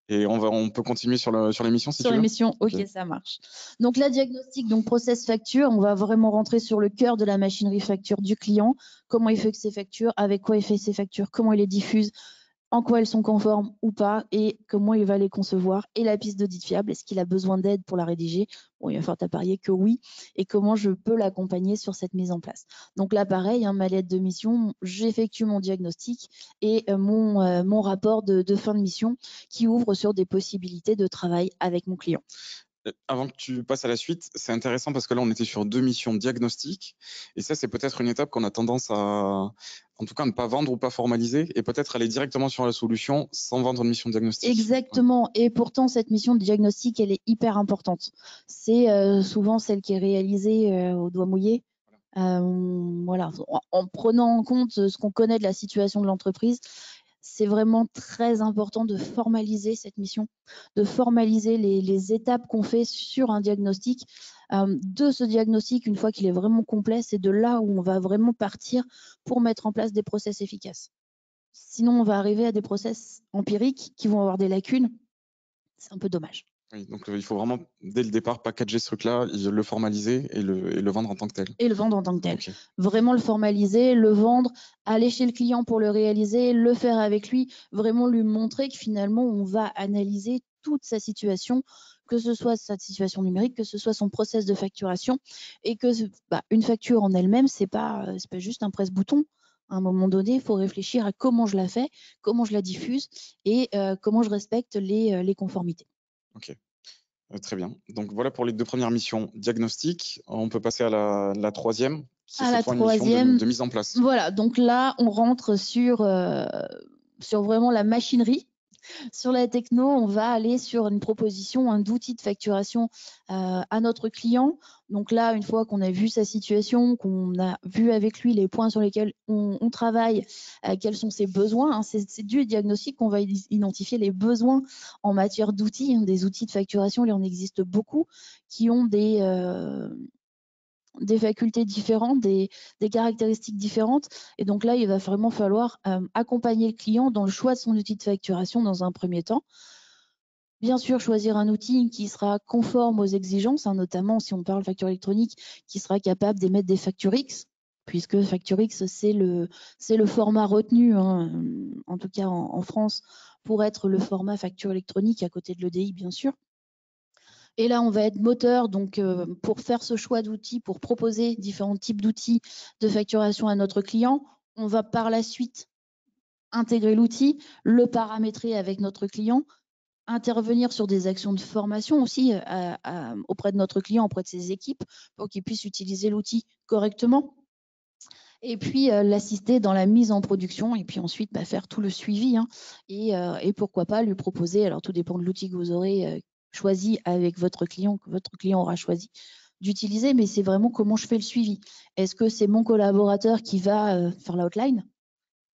Et on peut continuer sur l'émission si tu veux. Sur l'émission, ok, ça marche. Donc la diagnostic, donc process facture, on va vraiment rentrer sur le cœur de la machinerie facture du client. Comment il fait ses factures, avec quoi il fait ses factures, comment il les diffuse, en quoi elles sont conformes ou pas et comment il va les concevoir. Et la piste d'audit fiable, est-ce qu'il a besoin d'aide pour la rédiger? Bon, il va fort à parier que oui. Et comment je peux l'accompagner sur cette mise en place. Donc là, pareil, ma lettre de mission, j'effectue mon diagnostic et mon rapport de fin de mission qui ouvre sur des possibilités de travail avec mon client. Avant que tu passes à la suite, c'est intéressant parce que là, on était sur 2 missions diagnostiques et ça, c'est peut-être une étape qu'on a tendance à, en tout cas, ne pas vendre ou pas formaliser et peut-être aller directement sur la solution sans vendre une mission diagnostique. Exactement. Et pourtant, cette mission de diagnostic, elle est hyper importante. C'est souvent celle qui est réalisée au doigt mouillé. Voilà, en prenant en compte ce qu'on connaît de la situation de l'entreprise, c'est vraiment très important de formaliser cette mission, de formaliser les étapes qu'on fait sur un diagnostic. De ce diagnostic, une fois qu'il est vraiment complet, c'est de là où on va vraiment partir pour mettre en place des process efficaces. Sinon, on va arriver à des process empiriques qui vont avoir des lacunes. C'est un peu dommage. Oui, donc il faut vraiment, dès le départ, packager ce truc-là, le formaliser et le vendre en tant que tel. Et le vendre en tant que tel. Okay. Vraiment le formaliser, le vendre, aller chez le client pour le réaliser, le faire avec lui, vraiment lui montrer que finalement, on va analyser toute sa situation, que ce soit sa situation numérique, que ce soit son process de facturation, et que une facture en elle-même, c'est pas juste un presse-bouton. À un moment donné, il faut réfléchir à comment je la fais, comment je la diffuse et comment je respecte les conformités. Ok. Très bien. Donc voilà pour les 2 premières missions diagnostic. On peut passer à la troisième, qui est cette fois une mission de mise en place. Voilà, donc là, on rentre sur vraiment la machinerie. Sur la techno, on va aller sur une proposition d'outil de facturation à notre client. Donc là, une fois qu'on a vu sa situation, qu'on a vu avec lui les points sur lesquels on travaille, quels sont ses besoins, hein, c'est du diagnostic qu'on va identifier les besoins en matière d'outils. Des outils de facturation, il en existe beaucoup qui ont des facultés différentes, des caractéristiques différentes. Et donc là, il va vraiment falloir accompagner le client dans le choix de son outil de facturation dans un premier temps. Bien sûr, choisir un outil qui sera conforme aux exigences, hein, notamment si on parle facture électronique, qui sera capable d'émettre des factures X, puisque facture X, c'est le format retenu, hein, en tout cas en France, pour être le format facture électronique à côté de l'EDI, bien sûr. Et là, on va être moteur donc pour faire ce choix d'outils, pour proposer différents types d'outils de facturation à notre client. On va par la suite intégrer l'outil, le paramétrer avec notre client, intervenir sur des actions de formation aussi auprès de notre client, auprès de ses équipes, pour qu'il puisse utiliser l'outil correctement. Et puis l'assister dans la mise en production et puis ensuite faire tout le suivi, hein, et pourquoi pas lui proposer, alors tout dépend de l'outil que vous aurez choisi avec votre client, que votre client aura choisi d'utiliser, mais c'est vraiment comment je fais le suivi. Est-ce que c'est mon collaborateur qui va faire la hotline?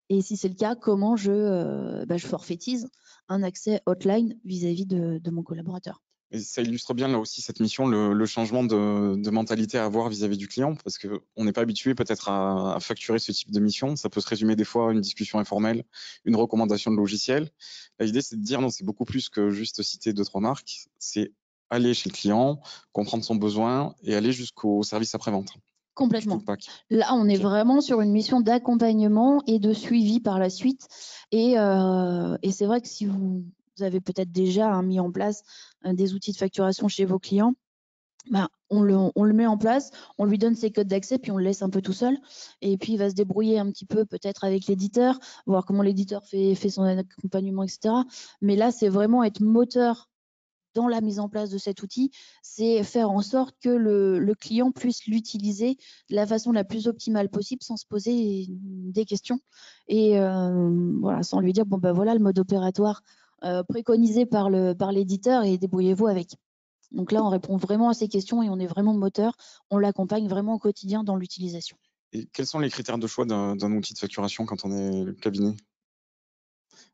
Et si c'est le cas, comment je forfaitise un accès hotline vis-à-vis de mon collaborateur? Et ça illustre bien là aussi cette mission, le changement de mentalité à avoir vis-à-vis du client, parce qu'on n'est pas habitué peut-être à facturer ce type de mission. Ça peut se résumer des fois à une discussion informelle, une recommandation de logiciel. L'idée, c'est de dire non, c'est beaucoup plus que juste citer 2-3 marques. C'est aller chez le client, comprendre son besoin et aller jusqu'au service après-vente. Complètement. Là, on est vraiment sur une mission d'accompagnement et de suivi par la suite. Et c'est vrai que si vous avez peut-être déjà mis en place des outils de facturation chez vos clients, on le met en place, on lui donne ses codes d'accès, puis on le laisse un peu tout seul. Et puis, il va se débrouiller un petit peu peut-être avec l'éditeur, voir comment l'éditeur fait son accompagnement, etc. Mais là, c'est vraiment être moteur dans la mise en place de cet outil, c'est faire en sorte que le client puisse l'utiliser de la façon la plus optimale possible sans se poser des questions et voilà, sans lui dire bon voilà le mode opératoire préconisé par l'éditeur et débrouillez-vous avec. Donc là, on répond vraiment à ces questions et on est vraiment moteur, on l'accompagne vraiment au quotidien dans l'utilisation. Et quels sont les critères de choix d'un outil de facturation quand on est le cabinet?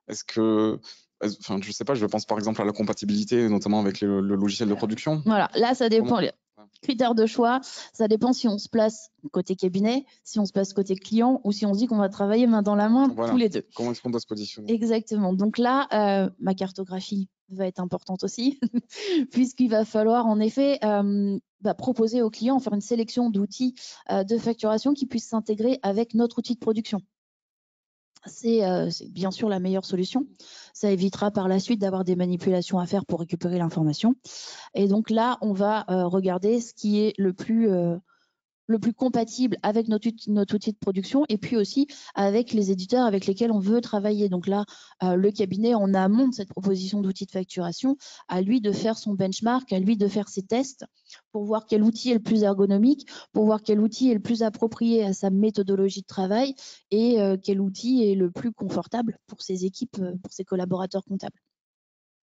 Est-ce que, enfin, je sais pas, je pense par exemple à la compatibilité, notamment avec le logiciel de production. Voilà, là, ça dépend. Les critères de choix, ça dépend si on se place côté cabinet, si on se place côté client ou si on se dit qu'on va travailler main dans la main tous les deux. Comment est-ce qu'on doit se positionner? Exactement. Donc là, ma cartographie va être importante aussi, puisqu'il va falloir en effet proposer au client, faire une sélection d'outils de facturation qui puissent s'intégrer avec notre outil de production. C'est bien sûr la meilleure solution. Ça évitera par la suite d'avoir des manipulations à faire pour récupérer l'information. Et donc là, on va regarder ce qui est le plus le plus compatible avec notre outil de production et puis aussi avec les éditeurs avec lesquels on veut travailler. Donc là, le cabinet en amont de cette proposition d'outil de facturation, à lui de faire son benchmark, à lui de faire ses tests pour voir quel outil est le plus ergonomique, pour voir quel outil est le plus approprié à sa méthodologie de travail et quel outil est le plus confortable pour ses équipes, pour ses collaborateurs comptables.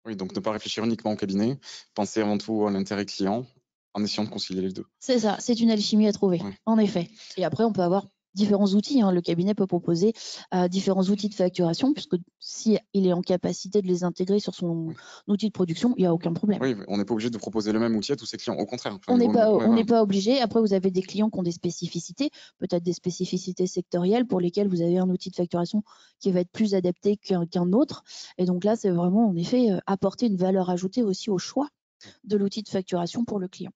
Oui, donc ne pas réfléchir uniquement au cabinet, penser avant tout à l'intérêt client en essayant de concilier les deux. C'est ça, c'est une alchimie à trouver, Ouais. en effet. Et après, on peut avoir différents outils. Le cabinet peut proposer différents outils de facturation, puisque si il est en capacité de les intégrer sur son outil de production, il n'y a aucun problème. Oui, on n'est pas obligé de proposer le même outil à tous ses clients, au contraire. Enfin, On n'est pas obligé. Après, vous avez des clients qui ont des spécificités, peut-être des spécificités sectorielles pour lesquelles vous avez un outil de facturation qui va être plus adapté qu'un autre. Et donc là, c'est vraiment, en effet, apporter une valeur ajoutée aussi au choix de l'outil de facturation pour le client.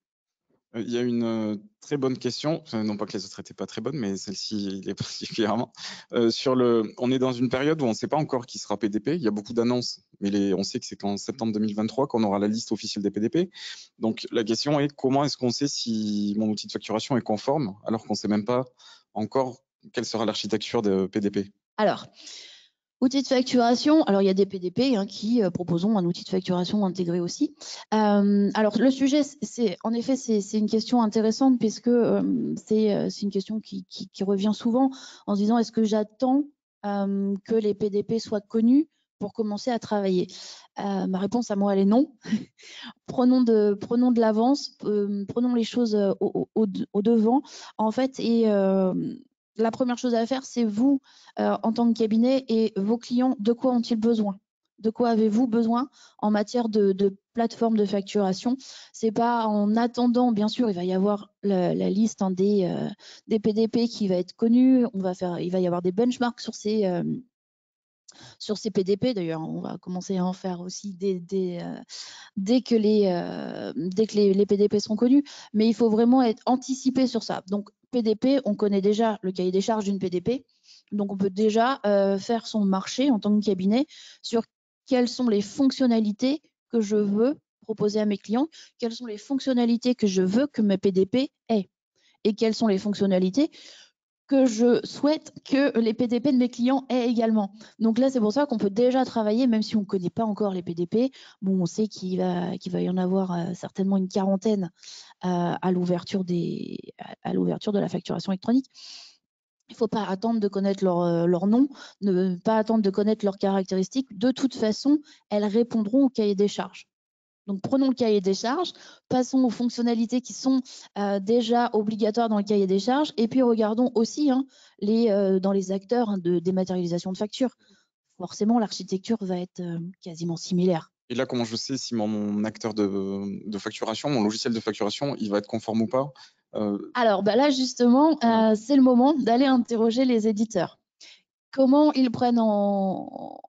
Il y a une très bonne question, enfin, non pas que les autres n'étaient pas très bonnes, mais celle-ci est particulièrement. On est dans une période où on ne sait pas encore qui sera PDP. Il y a beaucoup d'annonces, mais on sait que c'est qu'en septembre 2023 qu'on aura la liste officielle des PDP. Donc la question est comment est-ce qu'on sait si mon outil de facturation est conforme alors qu'on ne sait même pas encore quelle sera l'architecture de PDP? Alors, outil de facturation, alors il y a des PDP qui proposeront un outil de facturation intégré aussi. Alors le sujet, en effet, c'est une question intéressante puisque c'est une question qui revient souvent en se disant est-ce que j'attends que les PDP soient connus pour commencer à travailler? Ma réponse à moi, elle est non. Prenons de l'avance, prenons les choses au devant, en fait, et la première chose à faire, c'est vous, en tant que cabinet et vos clients, de quoi ont-ils besoin? De quoi avez-vous besoin en matière de plateforme de facturation? C'est pas en attendant, bien sûr, il va y avoir la liste des PDP qui va être connue, il va y avoir des benchmarks sur ces PDP. D'ailleurs, on va commencer à en faire aussi dès que les PDP seront connus, mais il faut vraiment être anticipé sur ça. Donc PDP, on connaît déjà le cahier des charges d'une PDP, donc on peut déjà faire son marché en tant que cabinet sur quelles sont les fonctionnalités que je veux proposer à mes clients, quelles sont les fonctionnalités que je veux que mes PDP aient et quelles sont les fonctionnalités que je souhaite que les PDP de mes clients aient également. Donc là, c'est pour ça qu'on peut déjà travailler, même si on ne connaît pas encore les PDP. Bon, on sait qu'il va y en avoir certainement une quarantaine à l'ouverture de la facturation électronique. Il ne faut pas attendre de connaître leur nom, ne pas attendre de connaître leurs caractéristiques. De toute façon, elles répondront au cahier des charges. Donc, prenons le cahier des charges, passons aux fonctionnalités qui sont déjà obligatoires dans le cahier des charges, et puis regardons aussi dans les acteurs de dématérialisation de factures. Forcément, l'architecture va être quasiment similaire. Et là, comment je sais si mon acteur de facturation, mon logiciel de facturation, il va être conforme ou pas? Alors, là, justement, c'est le moment d'aller interroger les éditeurs. Comment ils prennent en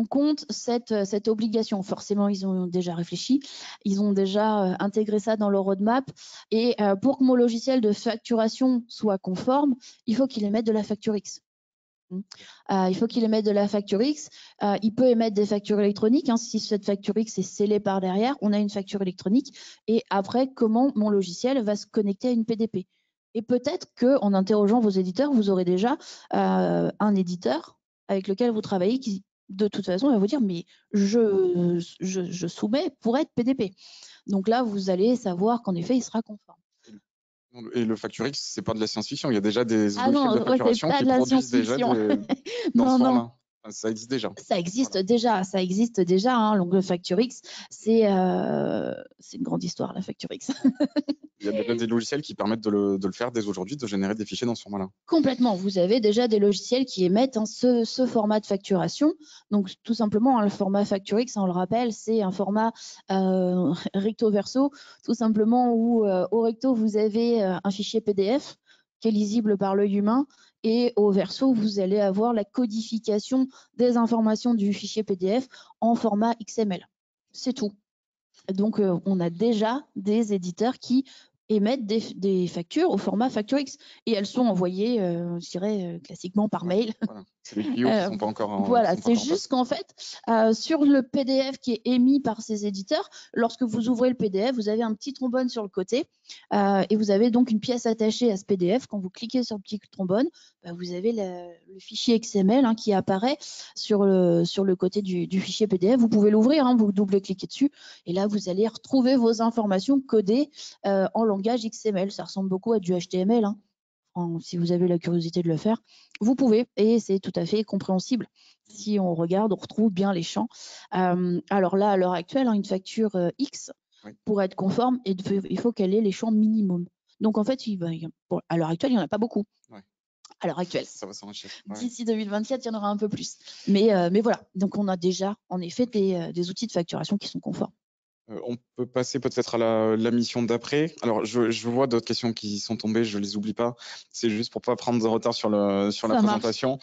compte cette obligation? Forcément, ils ont déjà réfléchi, ils ont déjà intégré ça dans leur roadmap et pour que mon logiciel de facturation soit conforme, il faut qu'il émette de la facture X. Il faut qu'il émette de la facture X. Il peut émettre des factures électroniques. Si cette facture X est scellée par derrière, on a une facture électronique. Et après, comment mon logiciel va se connecter à une PDP? Et peut-être qu'en interrogeant vos éditeurs, vous aurez déjà un éditeur avec lequel vous travaillez qui, de toute façon, va vous dire mais je soumets pour être PDP. Donc là, vous allez savoir qu'en effet, il sera conforme. Et le Facturix, c'est pas de la science-fiction. Il y a déjà des logiciels non, de facturation qui produisent déjà dans ce format. Ça existe déjà. Ça existe déjà, Donc le Facture X, c'est une grande histoire, la Facture X. Il y a déjà des logiciels qui permettent de le faire dès aujourd'hui, de générer des fichiers dans ce format-là. Complètement. Vous avez déjà des logiciels qui émettent ce format de facturation. Donc tout simplement, le format Facture X, on le rappelle, c'est un format recto verso, tout simplement où au recto, vous avez un fichier PDF qui est lisible par l'œil humain. Et au verso, vous allez avoir la codification des informations du fichier PDF en format XML. C'est tout. Donc, on a déjà des éditeurs qui émettent des factures au format Facture X. Et elles sont envoyées, je dirais, classiquement par mail. Voilà. C'est les tuyaux qui ne sont pas encore Voilà, c'est juste qu'en fait, sur le PDF qui est émis par ces éditeurs, lorsque vous ouvrez le PDF, vous avez un petit trombone sur le côté et vous avez donc une pièce attachée à ce PDF. Quand vous cliquez sur le petit trombone, vous avez le fichier XML qui apparaît sur le côté du fichier PDF. Vous pouvez l'ouvrir, vous double-cliquez dessus et là, vous allez retrouver vos informations codées en langage XML. Ça ressemble beaucoup à du HTML. Si vous avez la curiosité de le faire, vous pouvez, et c'est tout à fait compréhensible. Si on regarde, on retrouve bien les champs. Alors là, à l'heure actuelle, une facture X, pour être conforme, il faut qu'elle ait les champs minimum. Donc en fait, à l'heure actuelle, il n'y en a pas beaucoup. À l'heure actuelle. Ça va s'enrichir. D'ici 2024, il y en aura un peu plus. Mais voilà, donc on a déjà en effet des outils de facturation qui sont conformes. On peut passer peut-être à la mission d'après. Alors, je vois d'autres questions qui sont tombées, je les oublie pas. C'est juste pour pas prendre de retard sur la présentation.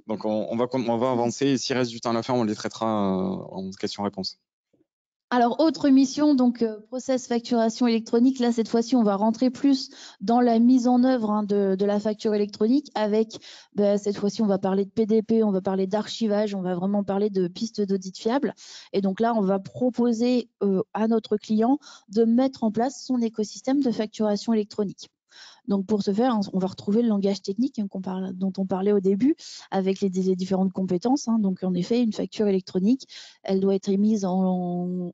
Donc, on va avancer et s'il reste du temps à la fin, on les traitera en questions-réponses. Alors, autre mission, donc process facturation électronique. Là, cette fois-ci, on va rentrer plus dans la mise en œuvre de la facture électronique avec, cette fois-ci, on va parler de PDP, on va parler d'archivage, on va vraiment parler de pistes d'audit fiables. Et donc là, on va proposer à notre client de mettre en place son écosystème de facturation électronique. Donc, pour ce faire, on va retrouver le langage technique dont on parlait au début avec les différentes compétences. Donc, en effet, une facture électronique, elle doit être émise en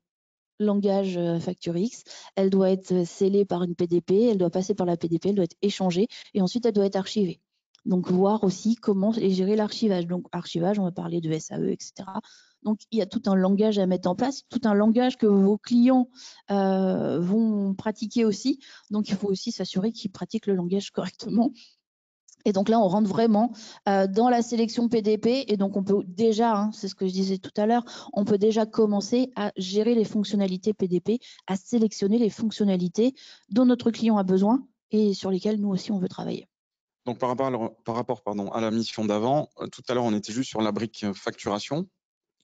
langage Facture X, elle doit être scellée par une PDP, elle doit passer par la PDP, elle doit être échangée et ensuite elle doit être archivée. Donc, voir aussi comment gérer l'archivage. Donc, archivage, on va parler de SAE, etc. Donc, il y a tout un langage à mettre en place, tout un langage que vos clients vont pratiquer aussi. Donc, il faut aussi s'assurer qu'ils pratiquent le langage correctement. Et donc là, on rentre vraiment dans la sélection PDP. Et donc, on peut déjà, c'est ce que je disais tout à l'heure, on peut déjà commencer à gérer les fonctionnalités PDP, à sélectionner les fonctionnalités dont notre client a besoin et sur lesquelles nous aussi, on veut travailler. Donc, par rapport à la mission d'avant, tout à l'heure, on était juste sur la brique facturation.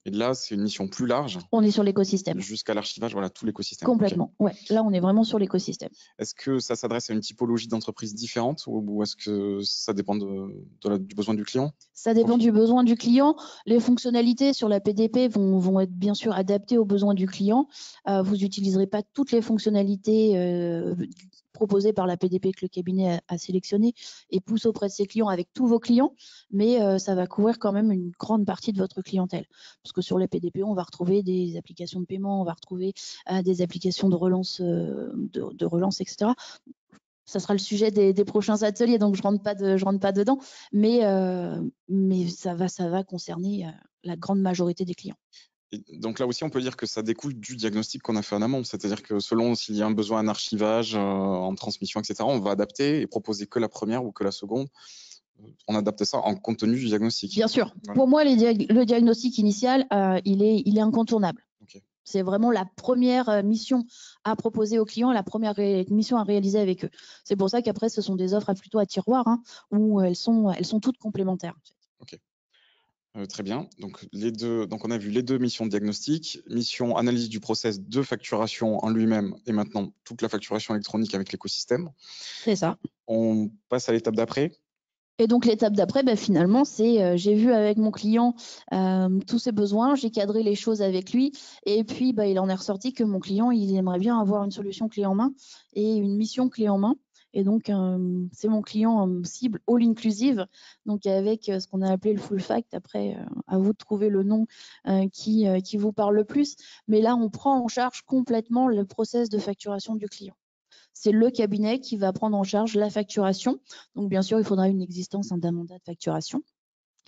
Et là, c'est une mission plus large. On est sur l'écosystème. Jusqu'à l'archivage, voilà, tout l'écosystème. Complètement, ouais. Là, on est vraiment sur l'écosystème. Est-ce que ça s'adresse à une typologie d'entreprise différente ou est-ce que ça dépend du besoin du client? Ça dépend du besoin du client. Les fonctionnalités sur la PDP vont être bien sûr adaptées aux besoins du client. Vous n'utiliserez pas toutes les fonctionnalités proposées par la PDP que le cabinet a sélectionnées et pousse auprès de ses clients avec tous vos clients, mais ça va couvrir quand même une grande partie de votre clientèle. Parce que sur la PDP, on va retrouver des applications de paiement, on va retrouver des applications de relance, etc. Ça sera le sujet des prochains ateliers, donc je rentre pas dedans, mais ça va concerner la grande majorité des clients. Et donc là aussi, on peut dire que ça découle du diagnostic qu'on a fait en amont, c'est-à-dire que selon s'il y a un besoin en archivage, en transmission, etc., on va adapter et proposer que la première ou que la seconde. On adapte ça en compte tenu du diagnostic. Bien sûr. Voilà. Pour moi, le diagnostic initial, il est incontournable. Okay. C'est vraiment la première mission à proposer aux clients, la première mission à réaliser avec eux. C'est pour ça qu'après, ce sont des offres plutôt à tiroir, où elles sont toutes complémentaires. En fait. Ok. Très bien. Donc, on a vu les deux missions de diagnostic, mission analyse du process de facturation en lui-même et maintenant toute la facturation électronique avec l'écosystème. C'est ça. On passe à l'étape d'après. Et donc, l'étape d'après, finalement, c'est j'ai vu avec mon client tous ses besoins, j'ai cadré les choses avec lui et puis il en est ressorti que mon client, il aimerait bien avoir une solution clé en main et une mission clé en main. Et donc, c'est mon client cible all inclusive, donc avec ce qu'on a appelé le full fact. Après, à vous de trouver le nom qui vous parle le plus. Mais là, on prend en charge complètement le process de facturation du client. C'est le cabinet qui va prendre en charge la facturation. Donc, bien sûr, il faudra une existence d'un mandat de facturation.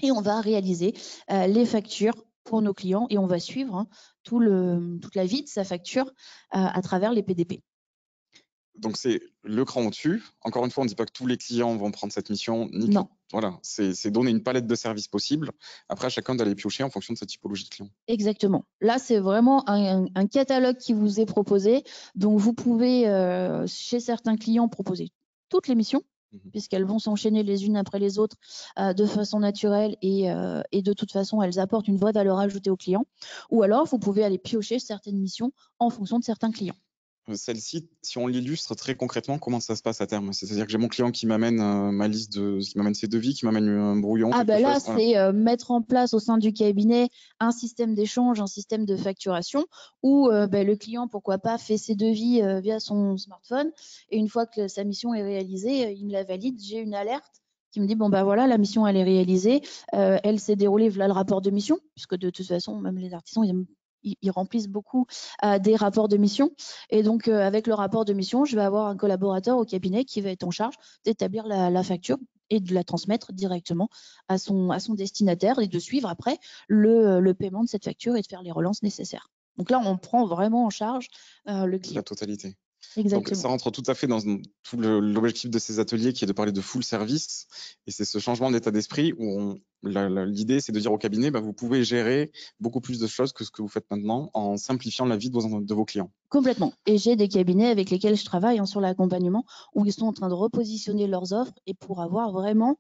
Et on va réaliser les factures pour nos clients et on va suivre toute la vie de sa facture à travers les PDP. Donc, c'est le cran au-dessus. Encore une fois, on ne dit pas que tous les clients vont prendre cette mission. Non. Voilà, c'est donner une palette de services possibles. Après, à chacun d'aller piocher en fonction de sa typologie de client. Exactement. Là, c'est vraiment un catalogue qui vous est proposé. Donc, vous pouvez, chez certains clients, proposer toutes les missions, puisqu'elles vont s'enchaîner les unes après les autres de façon naturelle et de toute façon, elles apportent une vraie valeur ajoutée aux clients. Ou alors, vous pouvez aller piocher certaines missions en fonction de certains clients. Celle-ci, si on l'illustre très concrètement, comment ça se passe à terme? C'est-à-dire que j'ai mon client qui m'amène qui m'amène ses devis, qui m'amène un brouillon, Ah quelque ben là, chose. Voilà. c'est mettre en place au sein du cabinet un système d'échange, un système de facturation où le client, pourquoi pas, fait ses devis via son smartphone et une fois que sa mission est réalisée, il me la valide. J'ai une alerte qui me dit bon ben voilà, la mission elle est réalisée, elle s'est déroulée, voilà le rapport de mission, puisque de toute façon même les artisans ils remplissent beaucoup des rapports de mission. Et donc, avec le rapport de mission, je vais avoir un collaborateur au cabinet qui va être en charge d'établir la facture et de la transmettre directement à son destinataire et de suivre après le paiement de cette facture et de faire les relances nécessaires. Donc là, on prend vraiment en charge le client. La totalité. Donc, Exactement. ça rentre tout à fait dans tout l'objectif de ces ateliers qui est de parler de full service. Et c'est ce changement d'état d'esprit où l'idée, c'est de dire au cabinet, bah, vous pouvez gérer beaucoup plus de choses que ce que vous faites maintenant en simplifiant la vie de vos clients. Complètement. Et j'ai des cabinets avec lesquels je travaille sur l'accompagnement où ils sont en train de repositionner leurs offres et pour avoir vraiment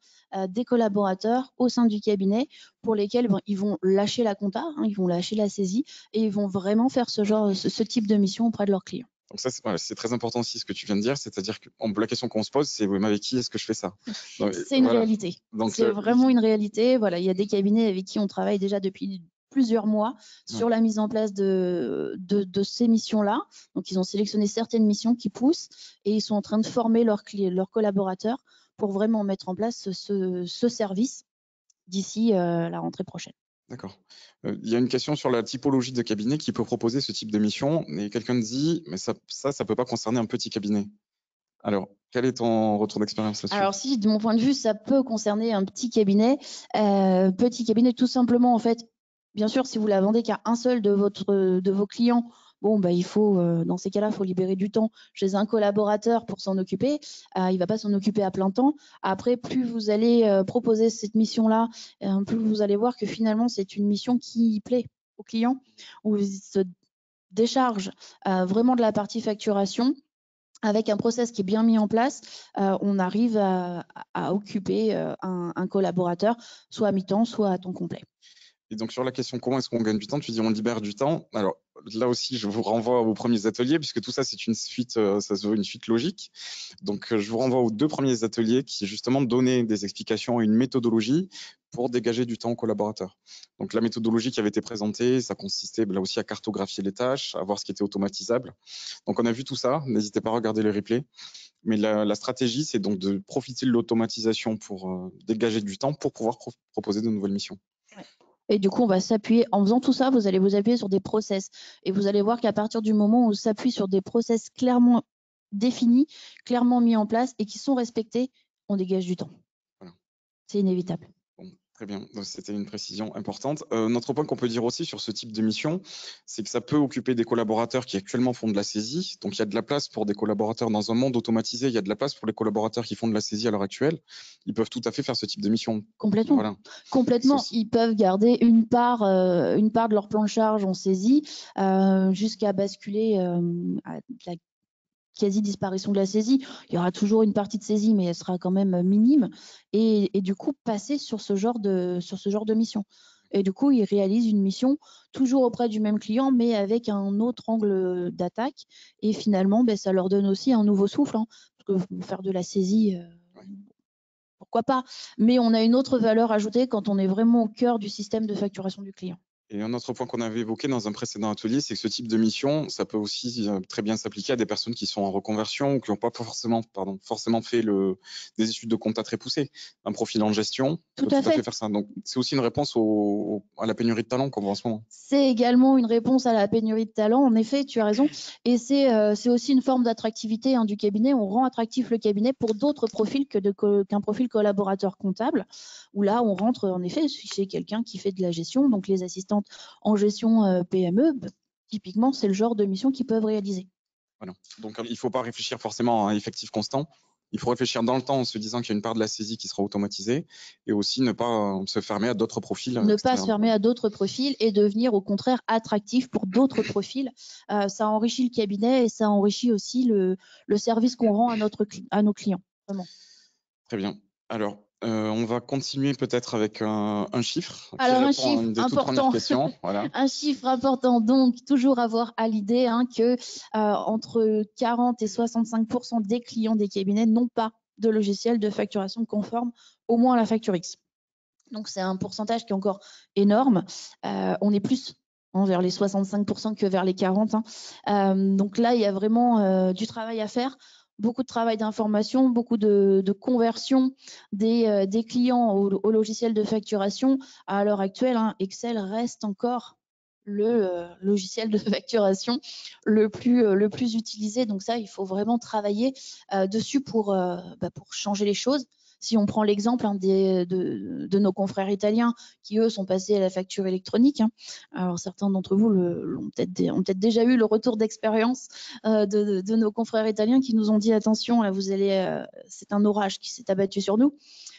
des collaborateurs au sein du cabinet pour lesquels ils vont lâcher la compta, ils vont lâcher la saisie et ils vont vraiment faire ce type de mission auprès de leurs clients. Donc ça, c'est très important aussi ce que tu viens de dire, c'est-à-dire que la question qu'on se pose, c'est mais avec qui est-ce que je fais ça? C'est une réalité. C'est vraiment une réalité. Voilà, il y a des cabinets avec qui on travaille déjà depuis plusieurs mois sur la mise en place de ces missions-là. Donc, ils ont sélectionné certaines missions qui poussent et ils sont en train de former leurs collaborateurs pour vraiment mettre en place ce service d'ici la rentrée prochaine. D'accord. Il y a une question sur la typologie de cabinet qui peut proposer ce type de mission. Et quelqu'un dit, mais ça peut pas concerner un petit cabinet. Alors, quel est ton retour d'expérience là-dessus? Alors si, de mon point de vue, ça peut concerner un petit cabinet. Petit cabinet, tout simplement, en fait, bien sûr, si vous la vendez qu'à un seul de vos clients, bon, bah, il faut, dans ces cas-là, il faut libérer du temps chez un collaborateur pour s'en occuper. Il va pas s'en occuper à plein temps. Après, plus vous allez proposer cette mission-là, plus vous allez voir que finalement, c'est une mission qui plaît aux clients, où ils se déchargent vraiment de la partie facturation. Avec un process qui est bien mis en place, on arrive à occuper un collaborateur, soit à mi-temps, soit à temps complet. Et donc, sur la question comment est-ce qu'on gagne du temps, tu dis on libère du temps. Alors là aussi, je vous renvoie aux premiers ateliers, puisque tout ça, c'est une suite, ça se veut une suite logique. Donc, je vous renvoie aux 2 premiers ateliers qui, justement, donnaient des explications et une méthodologie pour dégager du temps aux collaborateurs. Donc, la méthodologie qui avait été présentée, ça consistait là aussi à cartographier les tâches, à voir ce qui était automatisable. Donc, on a vu tout ça. N'hésitez pas à regarder le replay. Mais la stratégie, c'est donc de profiter de l'automatisation pour dégager du temps pour pouvoir proposer de nouvelles missions. Ouais. Et du coup, on va s'appuyer, en faisant tout ça, vous allez vous appuyer sur des process. Et vous allez voir qu'à partir du moment où on s'appuie sur des process clairement définis, clairement mis en place et qui sont respectés, on dégage du temps. Voilà. C'est inévitable. Bon, très bien, c'était une précision importante. Notre point qu'on peut dire aussi sur ce type de mission, c'est que ça peut occuper des collaborateurs qui actuellement font de la saisie. Donc, il y a de la place pour des collaborateurs dans un monde automatisé. Il y a de la place pour les collaborateurs qui font de la saisie à l'heure actuelle. Ils peuvent tout à fait faire ce type de mission. Complètement. Voilà. Complètement. Ils peuvent garder une part de leur plan de charge en saisie jusqu'à basculer à la quasi-disparition de la saisie. Il y aura toujours une partie de saisie, mais elle sera quand même minime. Et du coup, passer sur ce genre de mission. Et du coup, ils réalisent une mission toujours auprès du même client, mais avec un autre angle d'attaque. Et finalement, ça leur donne aussi un nouveau souffle. Parce que faire de la saisie, pourquoi pas. Mais on a une autre valeur ajoutée quand on est vraiment au cœur du système de facturation du client. Et un autre point qu'on avait évoqué dans un précédent atelier, c'est que ce type de mission, ça peut aussi très bien s'appliquer à des personnes qui sont en reconversion ou qui n'ont pas forcément fait des études de compta très poussées. Un profil en gestion peut tout à fait faire ça. Donc, c'est aussi une réponse à la pénurie de talents qu'on voit en ce moment. C'est également une réponse à la pénurie de talents. En effet, tu as raison. Et c'est aussi une forme d'attractivité du cabinet. On rend attractif le cabinet pour d'autres profils qu'un profil collaborateur comptable, où là, on rentre en effet chez quelqu'un qui fait de la gestion. Donc, les assistantes en gestion PME, typiquement, c'est le genre de mission qu'ils peuvent réaliser. Voilà. Donc, il ne faut pas réfléchir forcément à un effectif constant. Il faut réfléchir dans le temps en se disant qu'il y a une part de la saisie qui sera automatisée et aussi ne pas se fermer à d'autres profils. Ne pas se fermer à d'autres profils et devenir au contraire attractif pour d'autres profils. Ça enrichit le cabinet et ça enrichit aussi le service qu'on rend à nos clients. Vraiment. Très bien. Alors, On va continuer peut-être avec un chiffre qui Alors, un répond à chiffre une des toutes premières important, questions. Voilà. un chiffre important, donc toujours avoir à l'idée que entre 40 et 65% des clients des cabinets n'ont pas de logiciel de facturation conforme, au moins à la facture X. Donc, c'est un pourcentage qui est encore énorme. On est plus vers les 65% que vers les 40%. Donc là, il y a vraiment du travail à faire. Beaucoup de travail d'information, beaucoup de conversion des clients au logiciel de facturation. À l'heure actuelle, Excel reste encore le logiciel de facturation le plus utilisé. Donc ça, il faut vraiment travailler dessus pour changer les choses. Si on prend l'exemple de nos confrères italiens qui, eux, sont passés à la facture électronique, alors certains d'entre vous ont peut-être déjà eu le retour d'expérience de nos confrères italiens qui nous ont dit attention, là, c'est un orage qui s'est abattu sur nous.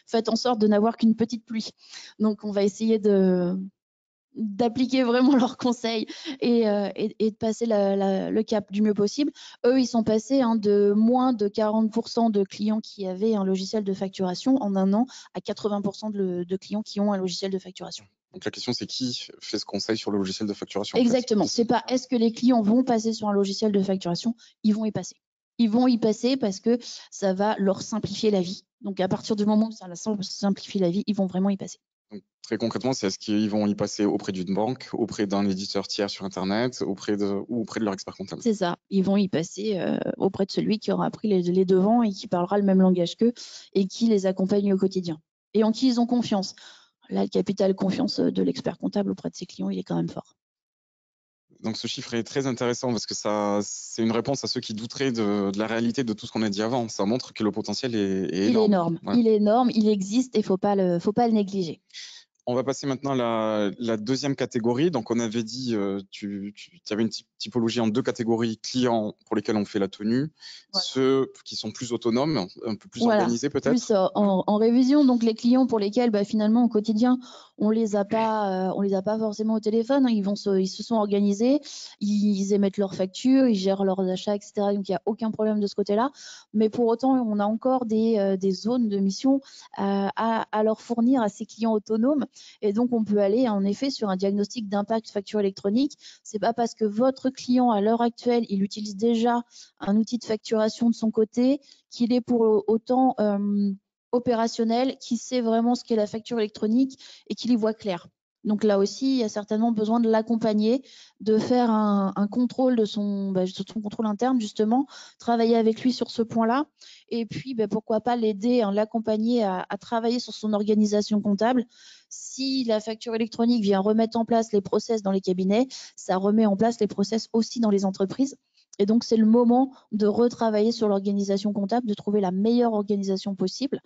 Faites en sorte de n'avoir qu'une petite pluie. Donc, on va essayer d'appliquer vraiment leurs conseils et de passer le cap du mieux possible. Eux, ils sont passés de moins de 40% de clients qui avaient un logiciel de facturation en un an à 80% de clients qui ont un logiciel de facturation. Donc la question, c'est qui fait ce conseil sur le logiciel de facturation? Exactement. C'est pas est-ce que les clients vont passer sur un logiciel de facturation, ils vont y passer. Ils vont y passer parce que ça va leur simplifier la vie. Donc à partir du moment où ça leur simplifie la vie, ils vont vraiment y passer. Donc, très concrètement, c'est est-ce qu'ils vont y passer auprès d'une banque, auprès d'un éditeur tiers sur Internet, ou auprès de leur expert comptable? C'est ça. Ils vont y passer auprès de celui qui aura pris les devants et qui parlera le même langage qu'eux et qui les accompagne au quotidien. Et en qui ils ont confiance. Là, le capital confiance de l'expert comptable auprès de ses clients, il est quand même fort. Donc ce chiffre est très intéressant parce que c'est une réponse à ceux qui douteraient de la réalité de tout ce qu'on a dit avant. Ça montre que le potentiel est Il est énorme. énorme. Voilà. Il est énorme, il existe et faut pas le négliger. On va passer maintenant à la deuxième catégorie. Donc, on avait dit, tu avais une typologie en deux catégories clients pour lesquels on fait la tenue, Voilà. ceux qui sont plus autonomes, un peu plus Voilà, organisés peut-être. plus en révision, donc les clients pour lesquels finalement au quotidien on les a pas forcément au téléphone, ils se sont organisés, ils émettent leurs factures, ils gèrent leurs achats, etc. Donc il n'y a aucun problème de ce côté-là. Mais pour autant, on a encore des zones de mission à leur fournir à ces clients autonomes. Et donc on peut aller en effet sur un diagnostic d'impact facture électronique. C'est pas parce que votre client à l'heure actuelle il utilise déjà un outil de facturation de son côté qu'il est pour autant opérationnel, qui sait vraiment ce qu'est la facture électronique et qu'il y voit clair. Donc là aussi, il y a certainement besoin de l'accompagner, de faire un contrôle de son contrôle interne, justement, travailler avec lui sur ce point-là. Et puis, pourquoi pas l'aider, l'accompagner à travailler sur son organisation comptable. Si la facture électronique vient remettre en place les process dans les cabinets, ça remet en place les process aussi dans les entreprises. Et donc, c'est le moment de retravailler sur l'organisation comptable, de trouver la meilleure organisation possible.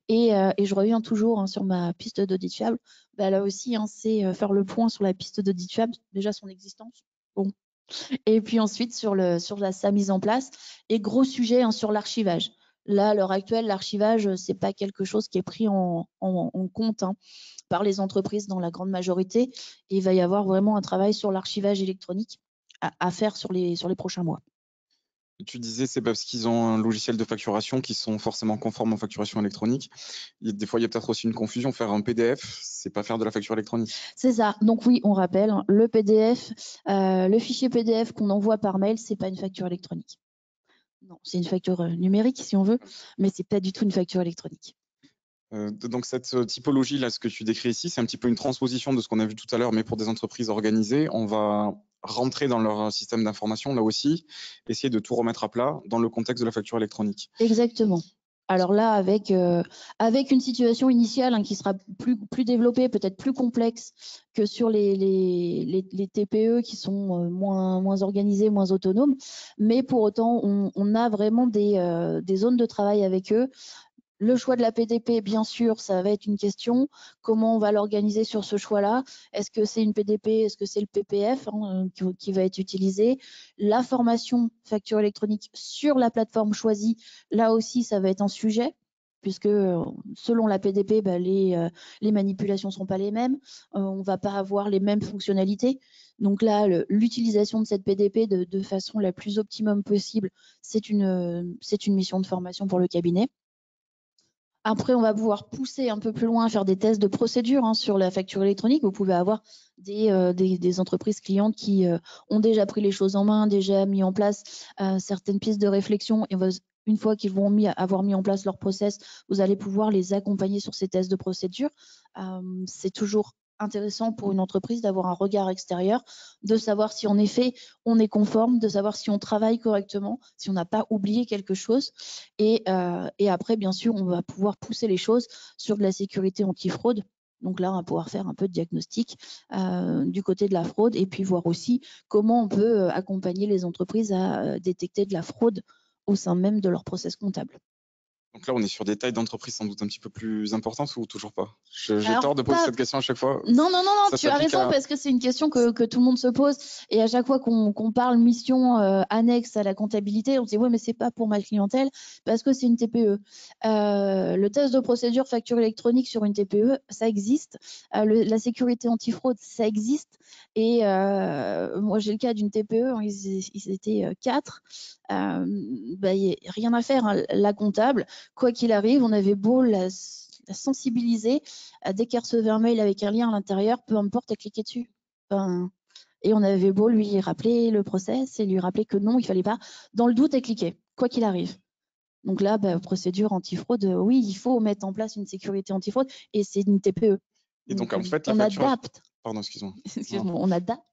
Et je reviens toujours sur ma piste d'audit fiable. Là aussi, c'est faire le point sur la piste d'audit fiable, déjà son existence. Bon. Et puis ensuite, sur sa mise en place. Et gros sujet sur l'archivage. Là, à l'heure actuelle, l'archivage, c'est pas quelque chose qui est pris en compte par les entreprises dans la grande majorité. Et il va y avoir vraiment un travail sur l'archivage électronique à faire sur les prochains mois. Tu disais, c'est parce qu'ils ont un logiciel de facturation qui sont forcément conformes aux facturations électroniques. Des fois, il y a peut-être aussi une confusion. Faire un PDF, c'est pas faire de la facture électronique. C'est ça. Donc oui, on rappelle, le PDF, le fichier PDF qu'on envoie par mail, c'est pas une facture électronique. Non, c'est une facture numérique si on veut, mais c'est pas du tout une facture électronique. Donc cette typologie-là, ce que tu décris ici, c'est un petit peu une transposition de ce qu'on a vu tout à l'heure, mais pour des entreprises organisées. On va rentrer dans leur système d'information, là aussi, essayer de tout remettre à plat dans le contexte de la facture électronique. Exactement. Alors là, avec une situation initiale qui sera plus développée, peut-être plus complexe que sur les TPE qui sont moins organisées, moins autonomes, mais pour autant, on a vraiment des zones de travail avec eux. Le choix de la PDP, bien sûr, ça va être une question. Comment on va l'organiser sur ce choix-là? Est-ce que c'est une PDP? Est-ce que c'est le PPF qui va être utilisé? La formation facture électronique sur la plateforme choisie, là aussi, ça va être un sujet, puisque selon la PDP, les manipulations ne sont pas les mêmes. On ne va pas avoir les mêmes fonctionnalités. Donc là, l'utilisation de cette PDP de façon la plus optimum possible, c'est une mission de formation pour le cabinet. Après, on va pouvoir pousser un peu plus loin, faire des tests de procédure sur la facture électronique. Vous pouvez avoir des entreprises clientes qui ont déjà pris les choses en main, déjà mis en place certaines pistes de réflexion. Et une fois qu'ils vont avoir mis en place leur process, vous allez pouvoir les accompagner sur ces tests de procédure. C'est toujours intéressant pour une entreprise d'avoir un regard extérieur, de savoir si en effet on est conforme, de savoir si on travaille correctement, si on n'a pas oublié quelque chose. Et après, bien sûr, on va pouvoir pousser les choses sur de la sécurité anti-fraude. Donc là, on va pouvoir faire un peu de diagnostic du côté de la fraude et puis voir aussi comment on peut accompagner les entreprises à détecter de la fraude au sein même de leur process comptable. Donc là, on est sur des tailles d'entreprise sans doute un petit peu plus importantes ou toujours pas? J'ai Alors, tort de poser cette question à chaque fois. Non, Ça tu as s'applique raison parce que c'est une question que tout le monde se pose. Et à chaque fois qu'on parle mission annexe à la comptabilité, on se dit oui, mais c'est pas pour ma clientèle parce que c'est une TPE. Le test de procédure facture électronique sur une TPE, ça existe. La sécurité antifraude, ça existe. Et moi, j'ai le cas d'une TPE, ils étaient 4. Y a rien à faire, hein. La comptable, quoi qu'il arrive, on avait beau la sensibiliser, dès qu'elle recevait un mail avec un lien à l'intérieur, peu importe, elle cliquait dessus. Et on avait beau lui rappeler le process et lui rappeler que non, il fallait pas. Dans le doute, elle cliquait, quoi qu'il arrive. Donc là, procédure antifraude, oui, il faut mettre en place une sécurité antifraude et c'est une TPE. Et donc, en fait, la on facture... adapte. Pardon, excuse-moi. Excuse-moi, on adapte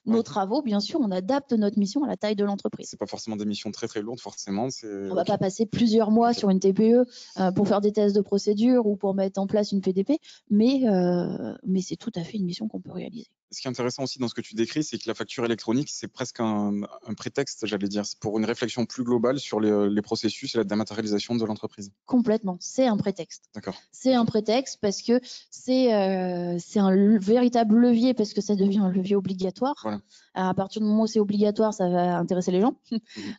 nos travaux, bien sûr, on adapte notre mission à la taille de l'entreprise. C'est pas forcément des missions très très lourdes, forcément. On va pas passer plusieurs mois sur une TPE pour faire des tests de procédure ou pour mettre en place une PDP, mais c'est tout à fait une mission qu'on peut réaliser. Ce qui est intéressant aussi dans ce que tu décris, c'est que la facture électronique, c'est presque un prétexte, j'allais dire, c'est pour une réflexion plus globale sur les processus et la dématérialisation de l'entreprise. Complètement, c'est un prétexte. D'accord. C'est un prétexte parce que c'est un véritable levier parce que ça devient un levier obligatoire. Voilà. À partir du moment où c'est obligatoire, ça va intéresser les gens.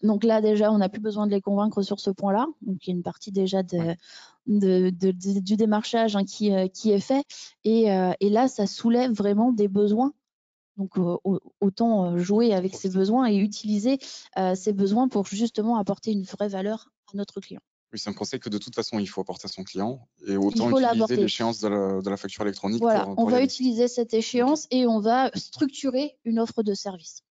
Donc là, déjà, on n'a plus besoin de les convaincre sur ce point-là. Donc il y a une partie déjà du démarchage qui est fait. Et là, ça soulève vraiment des besoins. Donc autant jouer avec ces besoins et utiliser ces besoins pour justement apporter une vraie valeur à notre client. Oui, c'est un conseil que de toute façon, il faut apporter à son client et autant faut utiliser l'échéance de la facture électronique. Voilà, pour on va y aller. utiliser cette échéance et on va structurer une offre de service.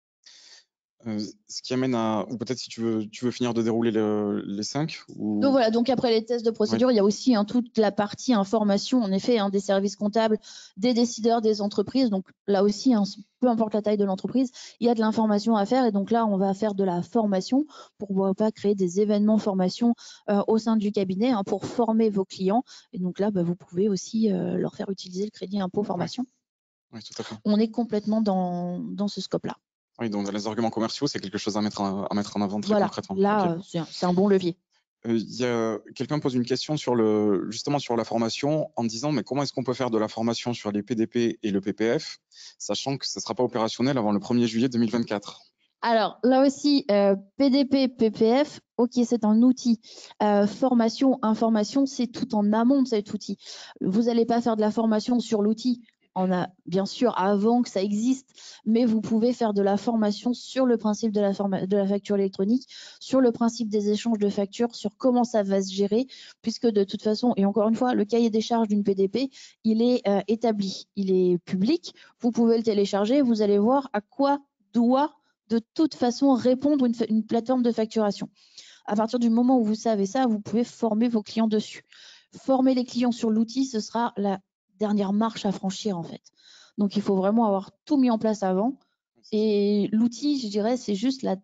Ce qui amène à, ou peut-être si tu veux finir de dérouler les 5 ou... Donc voilà, donc après les tests de procédure, il y a aussi toute la partie information, en effet, des services comptables, des décideurs, des entreprises. Donc là aussi, peu importe la taille de l'entreprise, il y a de l'information à faire. Et donc là, on va faire de la formation pour pas créer des événements formation au sein du cabinet pour former vos clients. Et donc là, vous pouvez aussi leur faire utiliser le crédit impôt formation. Oui, tout à fait. On est complètement dans ce scope-là. Oui, donc dans les arguments commerciaux, c'est quelque chose à mettre en avant très concrètement. Là, c'est un bon levier. Quelqu'un pose une question justement sur la formation en disant mais comment est-ce qu'on peut faire de la formation sur les PDP et le PPF, sachant que ça ne sera pas opérationnel avant le 1er juillet 2024? Alors là aussi, PDP, PPF, ok, c'est un outil. Formation, information, c'est tout en amont de cet outil. Vous n'allez pas faire de la formation sur l'outil. On a bien sûr avant que ça existe, mais vous pouvez faire de la formation sur le principe de la facture électronique, sur le principe des échanges de factures, sur comment ça va se gérer, puisque de toute façon, et encore une fois, le cahier des charges d'une PDP, il est établi, il est public. Vous pouvez le télécharger, vous allez voir à quoi doit de toute façon répondre une plateforme de facturation. À partir du moment où vous savez ça, vous pouvez former vos clients dessus. Former les clients sur l'outil, ce sera la dernière marche à franchir en fait. Donc il faut vraiment avoir tout mis en place avant. Et l'outil, je dirais, c'est juste la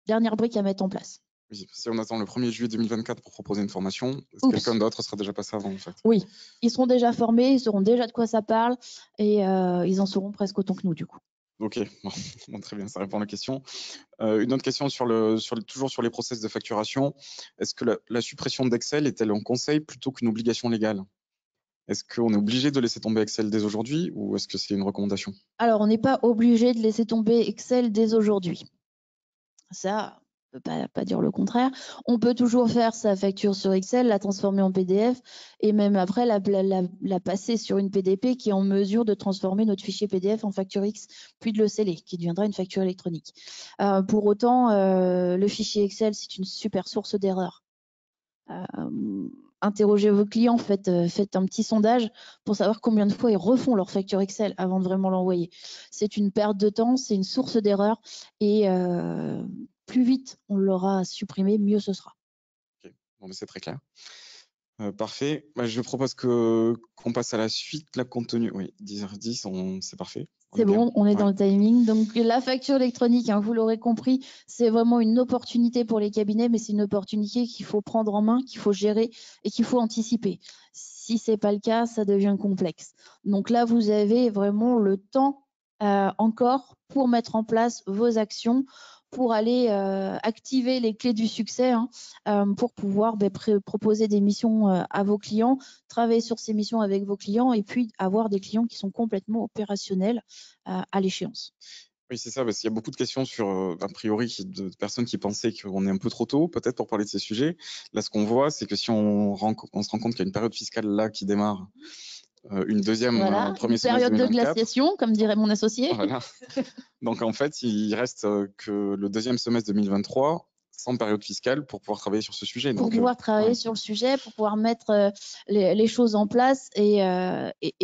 dernière brique à mettre en place. Oui, si on attend le 1er juillet 2024 pour proposer une formation, quelqu'un d'autre sera déjà passé avant en fait. Oui, ils seront déjà formés, ils sauront déjà de quoi ça parle et ils en sauront presque autant que nous du coup. Ok, bon, très bien, ça répond à la question. Une autre question toujours sur les process de facturation. Est-ce que la suppression d'Excel est-elle un conseil plutôt qu'une obligation légale? Est-ce qu'on est obligé de laisser tomber Excel dès aujourd'hui ou est-ce que c'est une recommandation? Alors, on n'est pas obligé de laisser tomber Excel dès aujourd'hui. Ça, on ne peut pas dire le contraire. On peut toujours faire sa facture sur Excel, la transformer en PDF et même après la passer sur une PDP qui est en mesure de transformer notre fichier PDF en facture X, puis de le sceller, qui deviendra une facture électronique. Pour autant, le fichier Excel, c'est une super source d'erreurs. interrogez vos clients, faites un petit sondage pour savoir combien de fois ils refont leur facture Excel avant de vraiment l'envoyer. C'est une perte de temps, c'est une source d'erreur et plus vite on l'aura supprimé, mieux ce sera. Ok, bon, mais c'est très clair. Parfait. Bah, je propose qu'on passe à la suite, la compte tenu. Oui, 10h10, c'est parfait. C'est bon, on est dans le timing. Donc, la facture électronique, hein, vous l'aurez compris, c'est vraiment une opportunité pour les cabinets, mais c'est une opportunité qu'il faut prendre en main, qu'il faut gérer et qu'il faut anticiper. Si ce n'est pas le cas, ça devient complexe. Donc là, vous avez vraiment le temps encore pour mettre en place vos actions, pour aller activer les clés du succès, hein, pour pouvoir proposer des missions à vos clients, travailler sur ces missions avec vos clients et puis avoir des clients qui sont complètement opérationnels à l'échéance. Oui, c'est ça, parce qu'il y a beaucoup de questions sur, a priori, de personnes qui pensaient qu'on est un peu trop tôt, peut-être, pour parler de ces sujets. Là, ce qu'on voit, c'est que si on se rend compte qu'il y a une période fiscale là qui démarre, une deuxième, voilà, premier une semestre période 2024. de glaciation, comme dirait mon associé. Voilà. Donc, en fait, il reste que le deuxième semestre 2023 sans période fiscale pour pouvoir travailler sur ce sujet. Pour pouvoir travailler sur le sujet, pour pouvoir mettre les choses en place. Et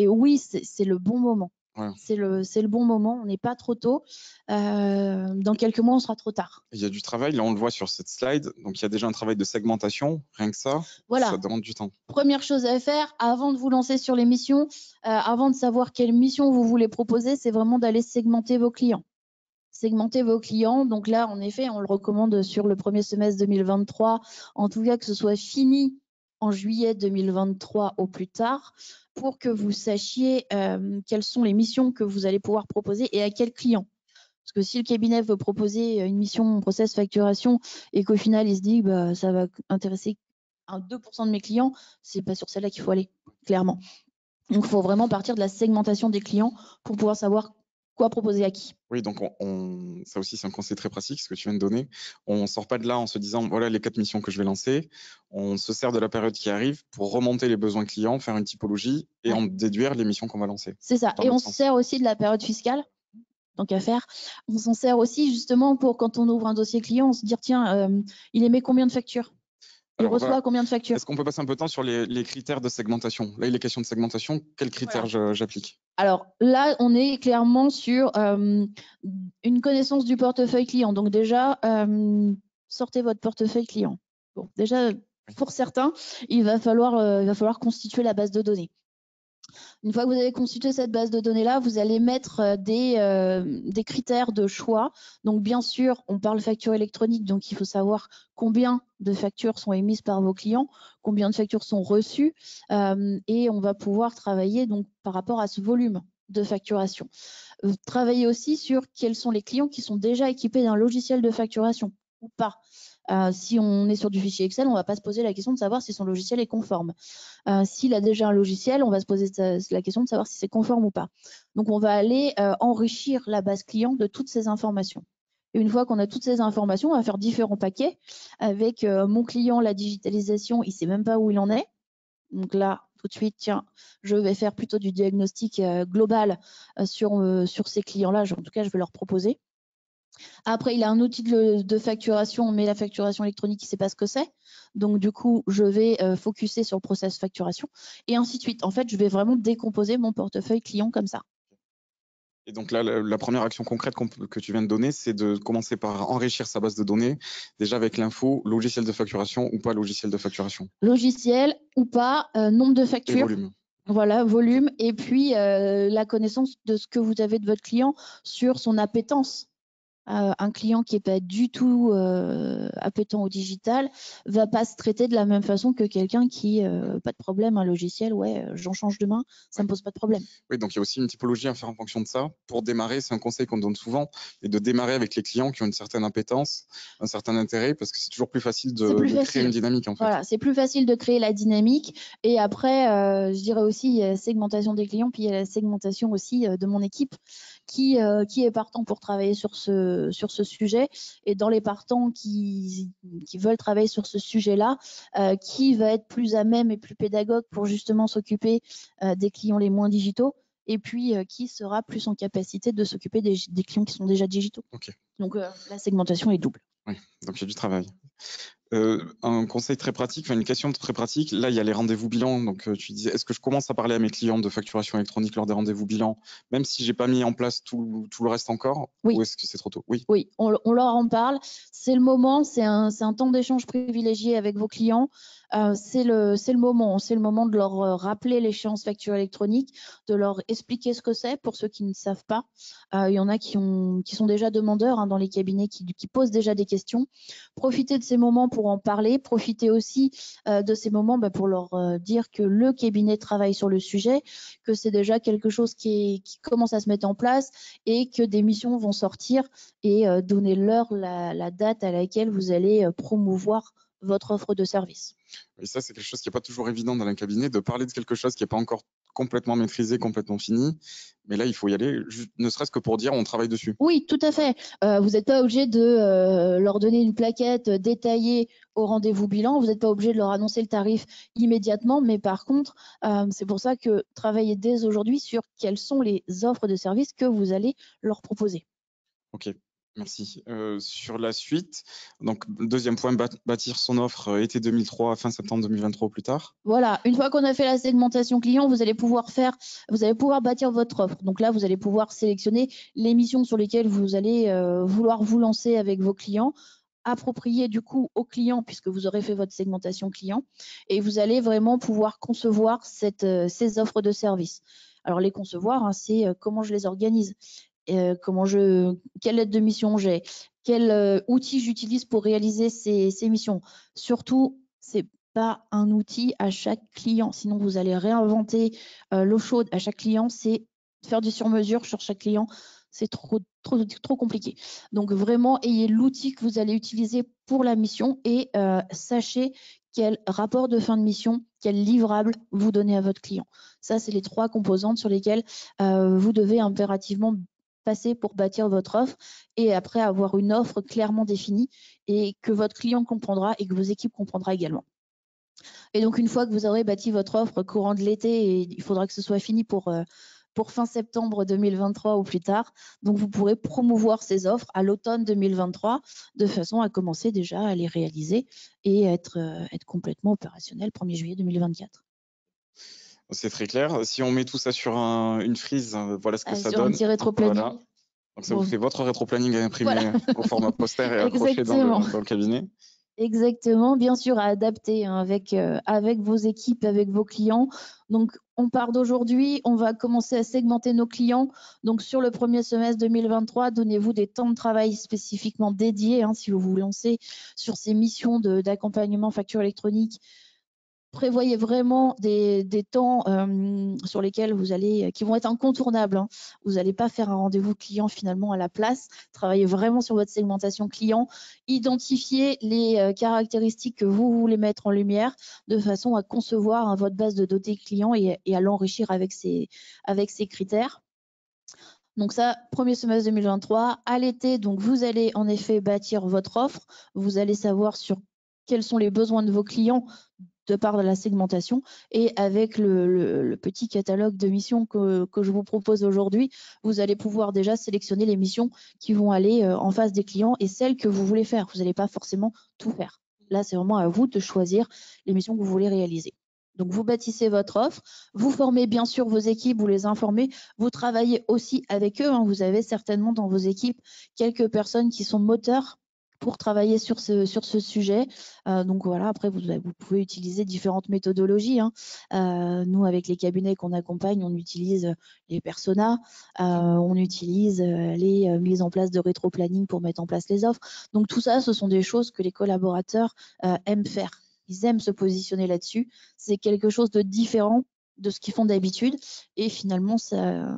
oui, c'est le bon moment. Ouais. C'est le bon moment, on n'est pas trop tôt. Dans quelques mois, on sera trop tard. Il y a du travail, là on le voit sur cette slide, donc il y a déjà un travail de segmentation, rien que ça, voilà. Ça demande du temps. Première chose à faire, avant de vous lancer sur les missions, avant de savoir quelle mission vous voulez proposer, c'est vraiment d'aller segmenter vos clients. Segmenter vos clients, donc là, en effet, on le recommande sur le premier semestre 2023, en tout cas que ce soit fini en juillet 2023 au plus tard, pour que vous sachiez quelles sont les missions que vous allez pouvoir proposer et à quel client. Parce que si le cabinet veut proposer une mission process facturation et qu'au final, il se dit bah, ça va intéresser 2% de mes clients, c'est pas sur celle-là qu'il faut aller, clairement. Donc, il faut vraiment partir de la segmentation des clients pour pouvoir savoir quoi proposer à qui. Oui, donc ça aussi, c'est un conseil très pratique, ce que tu viens de donner. On ne sort pas de là en se disant, voilà les 4 missions que je vais lancer. On se sert de la période qui arrive pour remonter les besoins clients, faire une typologie et en déduire les missions qu'on va lancer. C'est ça. Et on se sert aussi de la période fiscale, tant qu'à faire. On s'en sert aussi justement pour, quand on ouvre un dossier client, on se dire, tiens, il émet combien de factures ? Il reçoit combien de factures? Est-ce qu'on peut passer un peu de temps sur les critères de segmentation? Là, il est question de segmentation. Quels critères j'applique? Alors là, on est clairement sur une connaissance du portefeuille client. Donc déjà, sortez votre portefeuille client. Bon, déjà, pour certains, il va falloir constituer la base de données. Une fois que vous avez constitué cette base de données-là, vous allez mettre des critères de choix. Donc, bien sûr, on parle facture électronique, donc il faut savoir combien de factures sont émises par vos clients, combien de factures sont reçues, et on va pouvoir travailler donc par rapport à ce volume de facturation. Travailler aussi sur quels sont les clients qui sont déjà équipés d'un logiciel de facturation ou pas. Si on est sur du fichier Excel, on ne va pas se poser la question de savoir si son logiciel est conforme. S'il a déjà un logiciel, on va se poser la question de savoir si c'est conforme ou pas. Donc, on va aller enrichir la base client de toutes ces informations. Et une fois qu'on a toutes ces informations, on va faire différents paquets avec mon client, la digitalisation, il ne sait même pas où il en est. Donc là, tout de suite, tiens, je vais faire plutôt du diagnostic global sur ces clients-là. En tout cas, je vais leur proposer. Après, il a un outil de facturation, mais la facturation électronique, il ne sait pas ce que c'est. Donc, du coup, je vais focuser sur le process facturation et ainsi de suite. En fait, je vais vraiment décomposer mon portefeuille client comme ça. Et donc là, la première action concrète que tu viens de donner, c'est de commencer par enrichir sa base de données, déjà avec l'info logiciel de facturation ou pas logiciel de facturation. Logiciel ou pas, nombre de factures. Et volume. Voilà, volume. Et puis, la connaissance de ce que vous avez de votre client sur son appétence. Un client qui n'est pas du tout appétent au digital va pas se traiter de la même façon que quelqu'un qui pas de problème, un logiciel, j'en change demain, ça me pose pas de problème. Oui, donc il y a aussi une typologie à faire en fonction de ça. Pour démarrer, c'est un conseil qu'on donne souvent, et de démarrer avec les clients qui ont une certaine appétence, un certain intérêt, parce que c'est toujours plus facile de créer une dynamique en fait. Voilà, c'est plus facile de créer la dynamique. Et après, je dirais aussi, il y a la segmentation des clients, puis il y a la segmentation aussi de mon équipe qui est partant pour travailler sur ce sujet. Et dans les partants qui veulent travailler sur ce sujet-là, qui va être plus à même et plus pédagogue pour justement s'occuper des clients les moins digitaux, et puis qui sera plus en capacité de s'occuper des clients qui sont déjà digitaux. Okay. Donc la segmentation est double. Oui, donc il y a du travail. Un conseil très pratique, une question très pratique. Là, il y a les rendez-vous bilans. Donc, tu disais, est-ce que je commence à parler à mes clients de facturation électronique lors des rendez-vous bilans, même si j'ai pas mis en place tout le reste encore, Oui. ou est-ce que c'est trop tôt? Oui. Oui, on leur en parle. C'est le moment, c'est un temps d'échange privilégié avec vos clients. C'est le moment de leur rappeler l'échéance facture électronique, de leur expliquer ce que c'est pour ceux qui ne savent pas. Il y en a qui sont déjà demandeurs dans les cabinets, qui posent déjà des questions. Profitez de ces moments pour en parler. Profitez aussi de ces moments pour leur dire que le cabinet travaille sur le sujet, que c'est déjà quelque chose qui commence à se mettre en place et que des missions vont sortir, et donnez-leur la date à laquelle vous allez promouvoir votre offre de service. Et ça, c'est quelque chose qui n'est pas toujours évident dans un cabinet, de parler de quelque chose qui n'est pas encore complètement maîtrisé, complètement fini. Mais là, il faut y aller, ne serait-ce que pour dire on travaille dessus. Oui, tout à fait. Vous n'êtes pas obligé de leur donner une plaquette détaillée au rendez-vous bilan. Vous n'êtes pas obligé de leur annoncer le tarif immédiatement. Mais par contre, c'est pour ça que travaillez dès aujourd'hui sur quelles sont les offres de services que vous allez leur proposer. Ok. Merci. Sur la suite, donc deuxième point, bâtir son offre été 2003, fin septembre 2023 ou plus tard. Voilà, une fois qu'on a fait la segmentation client, vous allez pouvoir bâtir votre offre. Donc là, vous allez pouvoir sélectionner les missions sur lesquelles vous allez vouloir vous lancer avec vos clients, approprier du coup aux clients puisque vous aurez fait votre segmentation client, et vous allez vraiment pouvoir concevoir ces offres de services. Alors les concevoir, c'est comment je les organise, quelle aide de mission j'ai, quel outil j'utilise pour réaliser ces missions. Surtout, c'est pas un outil à chaque client, sinon vous allez réinventer l'eau chaude à chaque client. C'est faire du sur-mesure sur chaque client, c'est trop compliqué. Donc vraiment, ayez l'outil que vous allez utiliser pour la mission et sachez quel rapport de fin de mission, quel livrable vous donnez à votre client. Ça, c'est les 3 composantes sur lesquelles vous devez impérativement passer pour bâtir votre offre, et après avoir une offre clairement définie et que votre client comprendra et que vos équipes comprendront également. Et donc, une fois que vous aurez bâti votre offre courant de l'été, et il faudra que ce soit fini pour fin septembre 2023 ou plus tard, donc vous pourrez promouvoir ces offres à l'automne 2023 de façon à commencer déjà à les réaliser et être complètement opérationnel 1er juillet 2024. C'est très clair. Si on met tout ça sur une frise, voilà ce que ça Sur un donne. petit rétro-planning. Voilà. Donc ça vous fait votre rétro-planning à imprimer au format poster et accroché dans le cabinet. Exactement, bien sûr, à adapter avec vos équipes, avec vos clients. Donc, on part d'aujourd'hui, on va commencer à segmenter nos clients. Donc, sur le premier semestre 2023, donnez-vous des temps de travail spécifiquement dédiés si vous vous lancez sur ces missions d'accompagnement facture électronique. Prévoyez vraiment des temps sur lesquels qui vont être incontournables. Vous n'allez pas faire un rendez-vous client finalement à la place. Travaillez vraiment sur votre segmentation client. Identifiez les caractéristiques que vous voulez mettre en lumière de façon à concevoir votre base de données client et à l'enrichir avec ces critères. Donc ça, premier semestre 2023. À l'été, donc vous allez en effet bâtir votre offre. Vous allez savoir sur quels sont les besoins de vos clients de par la segmentation, et avec le petit catalogue de missions que je vous propose aujourd'hui, vous allez pouvoir déjà sélectionner les missions qui vont aller en face des clients et celles que vous voulez faire. Vous n'allez pas forcément tout faire. Là, c'est vraiment à vous de choisir les missions que vous voulez réaliser. Donc, vous bâtissez votre offre, vous formez bien sûr vos équipes, vous les informez, vous travaillez aussi avec eux. Vous avez certainement dans vos équipes quelques personnes qui sont moteurs pour travailler sur ce sujet. Donc voilà, après, vous pouvez utiliser différentes méthodologies. Nous, avec les cabinets qu'on accompagne, on utilise les personas, on utilise les mises en place de rétro-planning pour mettre en place les offres. Donc tout ça, ce sont des choses que les collaborateurs aiment faire. Ils aiment se positionner là-dessus. C'est quelque chose de différent de ce qu'ils font d'habitude, et finalement, ça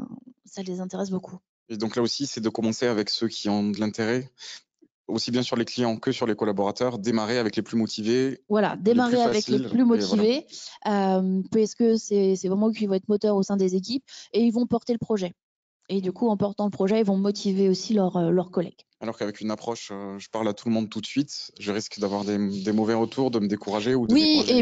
les intéresse beaucoup. Et donc là aussi, c'est de commencer avec ceux qui ont de l'intérêt, aussi bien sur les clients que sur les collaborateurs, démarrer avec les plus motivés. Voilà, démarrer avec les plus motivés, parce que c'est vraiment eux qui vont être moteurs au sein des équipes et ils vont porter le projet. Et du coup, en portant le projet, ils vont motiver aussi leurs collègues. Alors qu'avec une approche, je parle à tout le monde tout de suite, je risque d'avoir des mauvais retours, de me décourager ou de décourager. Oui,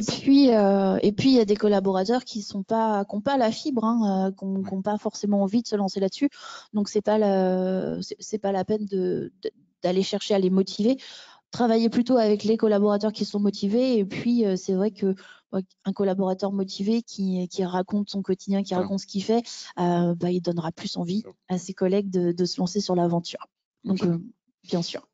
et puis il y a des collaborateurs qui n'ont pas la fibre, qui n'ont pas forcément envie de se lancer là-dessus. Donc c'est pas la peine d'aller chercher à les motiver. travailler plutôt avec les collaborateurs qui sont motivés. Et puis, c'est vrai que un collaborateur motivé qui raconte son quotidien, qui raconte ce qu'il fait, il donnera plus envie à ses collègues de se lancer sur l'aventure. Donc, bien sûr.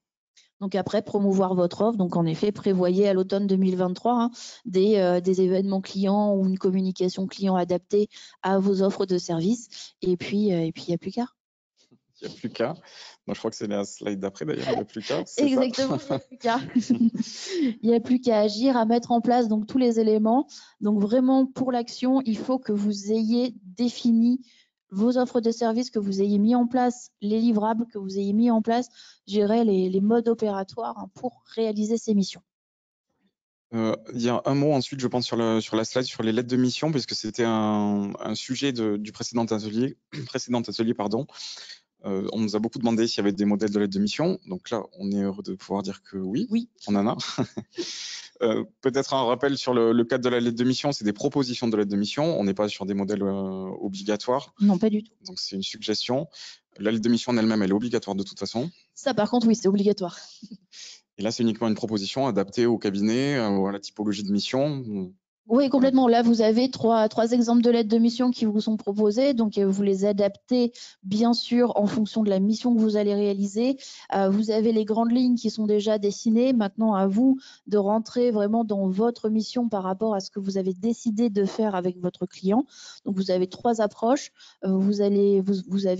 Donc après, promouvoir votre offre. Donc en effet, prévoyez à l'automne 2023 des événements clients ou une communication client adaptée à vos offres de services. Et puis, il n'y a plus qu'à. Il n'y a plus qu'à. Je crois que c'est la slide d'après d'ailleurs. Il n'y a plus qu'à. Exactement, il n'y a plus qu'à. Il n'y a plus qu'à agir, à mettre en place donc tous les éléments. Donc vraiment, pour l'action, il faut que vous ayez défini vos offres de services, que vous ayez mis en place les livrables, que vous ayez mis en place, les modes opératoires pour réaliser ces missions. Il y a un mot ensuite, je pense, sur la slide, sur les lettres de mission, puisque c'était un sujet du précédent atelier. Pardon. On nous a beaucoup demandé s'il y avait des modèles de lettres de mission. Donc là, on est heureux de pouvoir dire que oui. On en a. Peut-être un rappel sur le cadre de la lettre de mission, c'est des propositions de lettres de mission. On n'est pas sur des modèles obligatoires. Non, pas du tout. Donc c'est une suggestion. La lettre de mission en elle-même, elle est obligatoire de toute façon. Ça, par contre, oui, c'est obligatoire. Et là, c'est uniquement une proposition adaptée au cabinet, à la typologie de mission. Oui, complètement. Là, vous avez trois exemples de lettres de mission qui vous sont proposés. Donc, vous les adaptez, bien sûr, en fonction de la mission que vous allez réaliser. Vous avez les grandes lignes qui sont déjà dessinées. Maintenant, à vous de rentrer vraiment dans votre mission par rapport à ce que vous avez décidé de faire avec votre client. Donc, vous avez 3 approches. Vous avez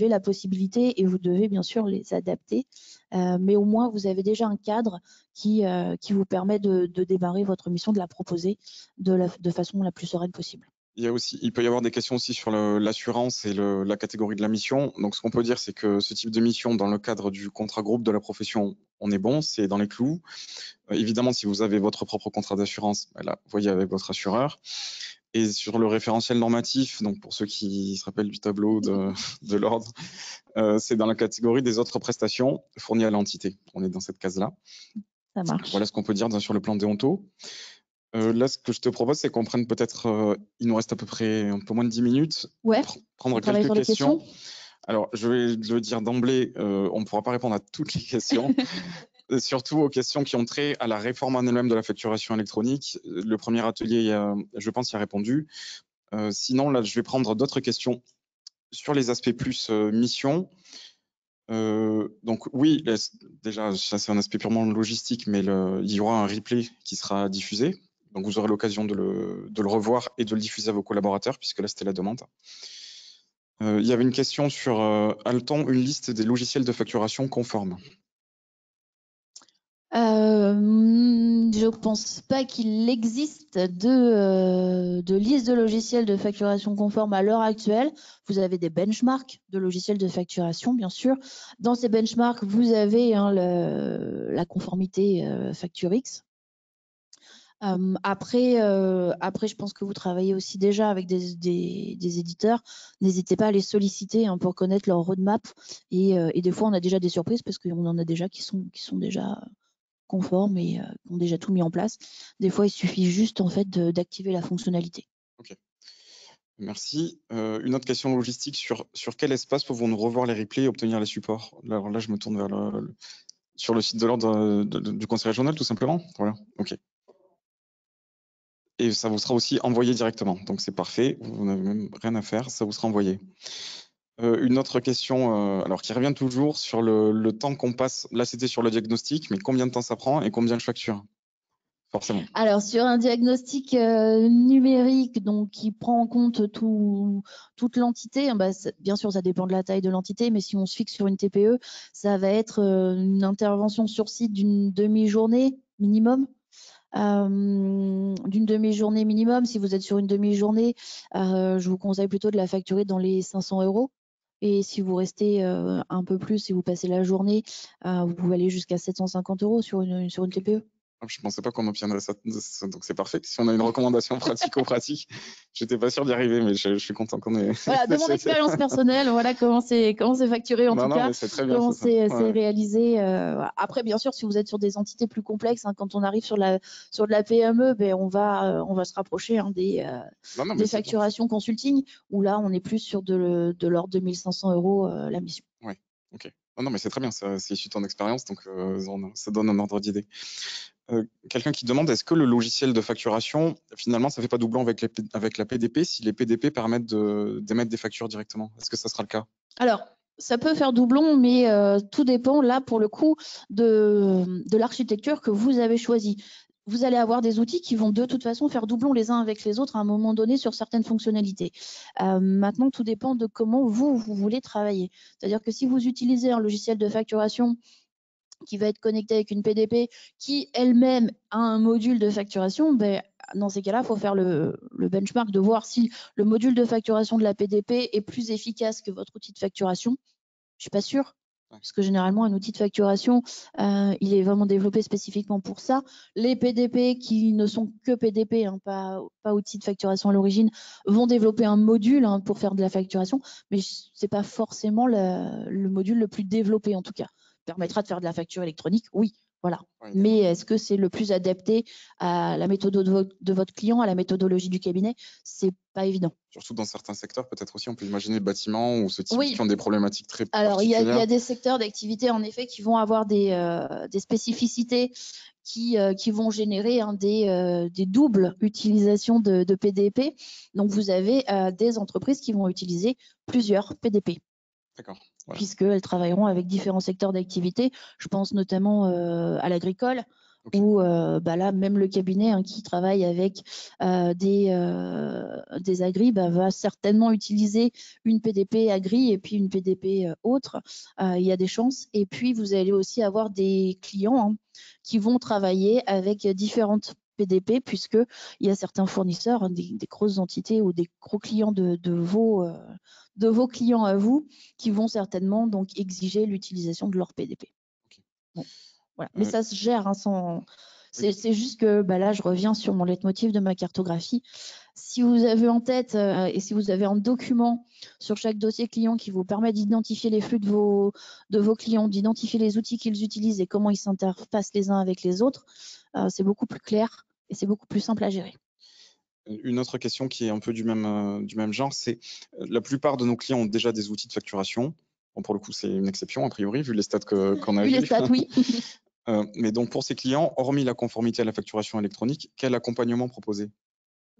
la possibilité et vous devez, bien sûr, les adapter. Mais au moins, vous avez déjà un cadre qui vous permet de démarrer votre mission, de la proposer de façon la plus sereine possible. Il peut y avoir des questions aussi sur l'assurance et la catégorie de la mission. Donc, ce qu'on peut dire, c'est que ce type de mission, dans le cadre du contrat groupe de la profession, on est bon, c'est dans les clous. Évidemment, si vous avez votre propre contrat d'assurance, là, voyez avec votre assureur. Et sur le référentiel normatif, donc pour ceux qui se rappellent du tableau de l'ordre, c'est dans la catégorie des autres prestations fournies à l'entité. On est dans cette case-là. Ça marche. Voilà ce qu'on peut dire sur le plan déonto. Là, ce que je te propose, c'est qu'on prenne peut-être, il nous reste à peu près un peu moins de 10 minutes, prendre quelques questions. Alors, je vais le dire d'emblée, on ne pourra pas répondre à toutes les questions, surtout aux questions qui ont trait à la réforme en elle-même de la facturation électronique. Le premier atelier, je pense, y a répondu. Sinon, là, je vais prendre d'autres questions sur les aspects plus mission. Donc oui, déjà, ça c'est un aspect purement logistique, mais il y aura un replay qui sera diffusé. Donc vous aurez l'occasion de le revoir et de le diffuser à vos collaborateurs, puisque là c'était la demande. Il y avait une question sur a-t-on une liste des logiciels de facturation conformes? Je pense pas qu'il existe de liste de logiciels de facturation conforme à l'heure actuelle. Vous avez des benchmarks de logiciels de facturation, bien sûr. Dans ces benchmarks, vous avez la conformité FactureX. Après, je pense que vous travaillez aussi déjà avec des éditeurs. N'hésitez pas à les solliciter pour connaître leur roadmap. Et des fois, on a déjà des surprises parce qu'on en a déjà qui sont déjà conformes et qui ont déjà tout mis en place. Des fois, il suffit juste en fait d'activer la fonctionnalité. Ok. Merci. Une autre question logistique sur quel espace pouvons-nous revoir les replays et obtenir les supports? Alors là, je me tourne vers sur le site de l'ordre du conseil régional, tout simplement. Voilà. Ok. Et ça vous sera aussi envoyé directement. Donc c'est parfait. Vous n'avez même rien à faire. Ça vous sera envoyé. Une autre question, alors qui revient toujours sur le temps qu'on passe. Là, c'était sur le diagnostic, mais combien de temps ça prend et combien je facture? Forcément. Alors, sur un diagnostic numérique, donc qui prend en compte toute l'entité, bien sûr, ça dépend de la taille de l'entité, mais si on se fixe sur une TPE, ça va être une intervention sur site d'une demi-journée minimum. D'une demi-journée minimum. Si vous êtes sur une demi-journée, je vous conseille plutôt de la facturer dans les 500 €. Et si vous restez un peu plus, si vous passez la journée, vous pouvez aller jusqu'à 750 € sur une TPE. Je ne pensais pas qu'on obtiendrait ça, donc c'est parfait. Si on a une recommandation pratico-pratique, j'étais pas sûr d'y arriver, mais je suis content qu'on ait. Voilà, de mon expérience personnelle, voilà comment c'est facturé en tout cas, comment c'est réalisé. Après, bien sûr, si vous êtes sur des entités plus complexes, quand on arrive sur de la PME, on va se rapprocher des facturations consulting, où là, on est plus sur de l'ordre de 1 500 € la mission. Ouais, ok. Non, mais c'est très bien, c'est issu de ton expérience, donc ça donne un ordre d'idée. Quelqu'un qui demande, est-ce que le logiciel de facturation, finalement, ça fait pas doublon avec la PDP si les PDP permettent d'émettre des factures directement? Est-ce que ça sera le cas? Alors, ça peut faire doublon, mais tout dépend là pour le coup de l'architecture que vous avez choisie. Vous allez avoir des outils qui vont de toute façon faire doublon les uns avec les autres à un moment donné sur certaines fonctionnalités. Maintenant, tout dépend de comment vous voulez travailler. C'est-à-dire que si vous utilisez un logiciel de facturation qui va être connecté avec une PDP qui elle-même a un module de facturation, ben, dans ces cas-là, il faut faire le benchmark de voir si le module de facturation de la PDP est plus efficace que votre outil de facturation. Je ne suis pas sûre, parce que généralement, un outil de facturation, il est vraiment développé spécifiquement pour ça. Les PDP qui ne sont que PDP, hein, pas outils de facturation à l'origine, vont développer un module hein, pour faire de la facturation, mais ce n'est pas forcément le module le plus développé en tout cas. Permettra de faire de la facture électronique, oui, voilà. Ouais, Mais est-ce que c'est le plus adapté à la méthode de votre client, à la méthodologie du cabinet? C'est pas évident. surtout dans certains secteurs, peut-être aussi, on peut imaginer le bâtiment ou ce type Oui. qui ont des problématiques très Alors, il y particulières. a des secteurs d'activité, en effet, qui vont avoir des spécificités qui vont générer hein, des doubles utilisations de PDP. Donc, vous avez des entreprises qui vont utiliser plusieurs PDP. D'accord. Voilà. Puisqu'elles travailleront avec différents secteurs d'activité. Je pense notamment à l'agricole, okay. Où là, même le cabinet hein, qui travaille avec des agris va certainement utiliser une PDP agri et puis une PDP autre. Il y a des chances. Et puis, vous allez aussi avoir des clients hein, qui vont travailler avec différentes PDP, puisqu'il y a certains fournisseurs, hein, des grosses entités ou des gros clients de vos clients à vous qui vont certainement donc exiger l'utilisation de leur PDP. Okay. Bon, voilà. Mais ça se gère hein, sans. C'est juste que là, je reviens sur mon leitmotiv de ma cartographie. Si vous avez en tête et si vous avez un document sur chaque dossier client qui vous permet d'identifier les flux de vos clients, d'identifier les outils qu'ils utilisent et comment ils s'interfacent les uns avec les autres, c'est beaucoup plus clair et c'est beaucoup plus simple à gérer. Une autre question qui est un peu du même genre, c'est la plupart de nos clients ont déjà des outils de facturation. Bon, pour le coup, c'est une exception, a priori, vu les stats qu'on a vu. Les stats, oui. Mais donc, pour ces clients, hormis la conformité à la facturation électronique, quel accompagnement proposer?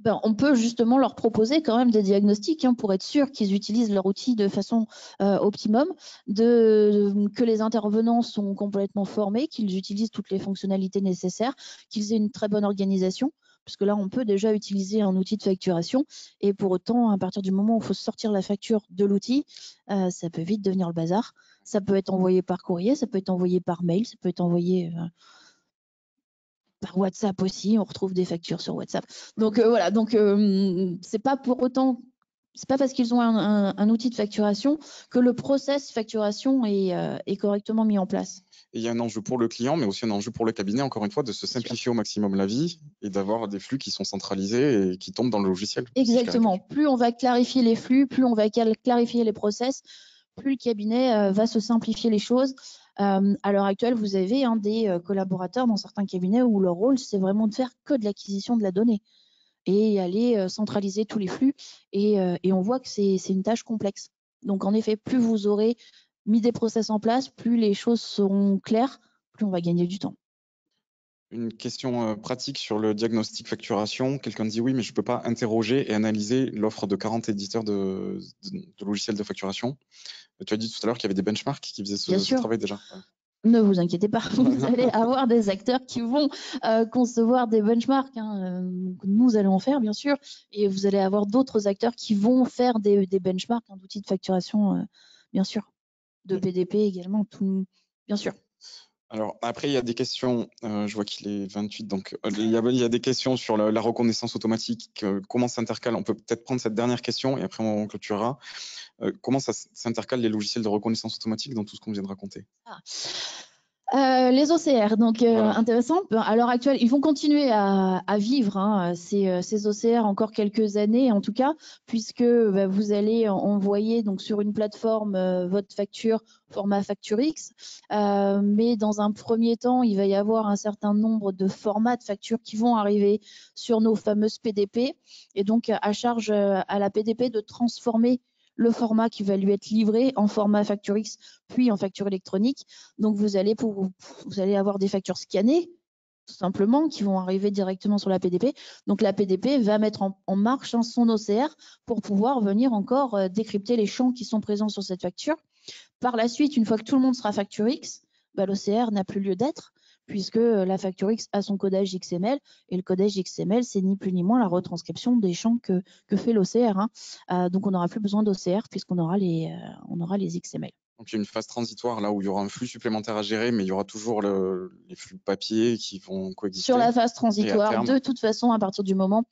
On peut justement leur proposer quand même des diagnostics hein, pour être sûr qu'ils utilisent leur outil de façon optimum, que les intervenants sont complètement formés, qu'ils utilisent toutes les fonctionnalités nécessaires, qu'ils aient une très bonne organisation, puisque là, on peut déjà utiliser un outil de facturation et pour autant, à partir du moment où il faut sortir la facture de l'outil, ça peut vite devenir le bazar. Ça peut être envoyé par courrier, ça peut être envoyé par mail, ça peut être envoyé par WhatsApp aussi, on retrouve des factures sur WhatsApp. Donc voilà, donc c'est pas pour autant, c'est pas parce qu'ils ont un outil de facturation que le process facturation est correctement mis en place. Et il y a un enjeu pour le client, mais aussi un enjeu pour le cabinet, encore une fois, de se simplifier au maximum la vie et d'avoir des flux qui sont centralisés et qui tombent dans le logiciel. Exactement. Plus on va clarifier les flux, plus on va clarifier les process, plus le cabinet va se simplifier les choses. À l'heure actuelle, vous avez des collaborateurs dans certains cabinets où leur rôle, c'est vraiment de faire que de l'acquisition de la donnée et aller centraliser tous les flux. Et on voit que c'est une tâche complexe. Donc, en effet, plus vous aurez mis des process en place, plus les choses seront claires, plus on va gagner du temps. Une question pratique sur le diagnostic facturation. Quelqu'un dit oui, mais je ne peux pas interroger et analyser l'offre de 40 éditeurs de logiciels de facturation. Tu as dit tout à l'heure qu'il y avait des benchmarks qui faisaient ce travail déjà. Ouais. Ne vous inquiétez pas, vous allez avoir des acteurs qui vont concevoir des benchmarks. Hein. Nous allons en faire, bien sûr, et vous allez avoir d'autres acteurs qui vont faire des benchmarks hein, d'outils de facturation, bien sûr, de PDP également, tout, bien sûr. Alors après, il y a des questions, je vois qu'il est 28, donc il y a des questions sur la reconnaissance automatique, comment s'intercale, on peut peut-être prendre cette dernière question et après on clôturera. Comment ça s'intercale les logiciels de reconnaissance automatique dans tout ce qu'on vient de raconter? Les OCR, donc voilà. Intéressant. À l'heure actuelle, ils vont continuer à vivre hein, ces OCR encore quelques années en tout cas, puisque vous allez envoyer donc sur une plateforme votre facture format FactureX, mais dans un premier temps, il va y avoir un certain nombre de formats de factures qui vont arriver sur nos fameuses PDP, et donc à charge à la PDP de transformer le format qui va lui être livré en format facture X, puis en facture électronique. Donc, vous allez avoir des factures scannées, tout simplement, qui vont arriver directement sur la PDP. Donc, la PDP va mettre en marche son OCR pour pouvoir venir encore décrypter les champs qui sont présents sur cette facture. Par la suite, une fois que tout le monde sera facture X, l'OCR n'a plus lieu d'être, puisque la facture X a son codage XML, et le codage XML, c'est ni plus ni moins la retranscription des champs que fait l'OCR. Donc, on n'aura plus besoin d'OCR puisqu'on aura les XML. Donc, il y a une phase transitoire là où il y aura un flux supplémentaire à gérer, mais il y aura toujours les flux papier qui vont coexister. Sur la phase transitoire, de toute façon, à partir du moment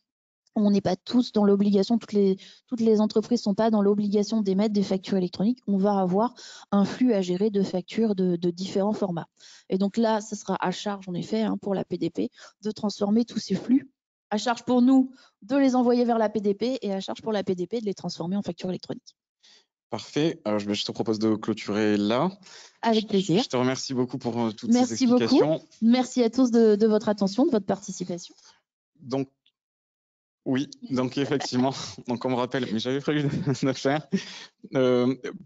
où on n'est pas tous dans l'obligation, toutes les entreprises ne sont pas dans l'obligation d'émettre des factures électroniques, on va avoir un flux à gérer de factures de différents formats. Et donc là, ce sera à charge, en effet, pour la PDP, de transformer tous ces flux. À charge pour nous de les envoyer vers la PDP et à charge pour la PDP de les transformer en factures électroniques. Parfait. Alors, je te propose de clôturer là. Avec plaisir. Je te remercie beaucoup pour toutes ces explications. Merci beaucoup. Merci à tous de votre attention, de votre participation. Donc, oui, donc effectivement, donc on me rappelle, mais j'avais prévu de le faire.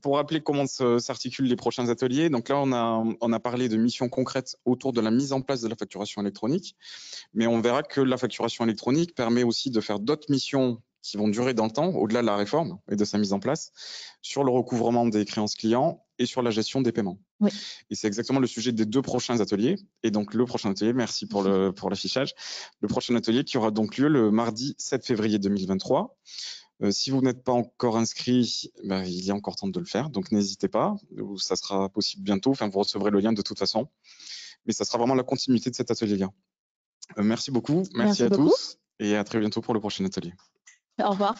Pour rappeler comment s'articulent les prochains ateliers, donc là on a parlé de missions concrètes autour de la mise en place de la facturation électronique, mais on verra que la facturation électronique permet aussi de faire d'autres missions qui vont durer dans le temps, au-delà de la réforme et de sa mise en place, sur le recouvrement des créances clients et sur la gestion des paiements. Oui. Et c'est exactement le sujet des 2 prochains ateliers. Et donc le prochain atelier, merci pour l'affichage, le prochain atelier qui aura donc lieu le mardi 7 février 2023. Si vous n'êtes pas encore inscrit, il y a encore temps de le faire, donc n'hésitez pas, ça sera possible bientôt, enfin vous recevrez le lien de toute façon, mais ça sera vraiment la continuité de cet atelier-là. Merci beaucoup, merci à tous, et à très bientôt pour le prochain atelier. Au revoir.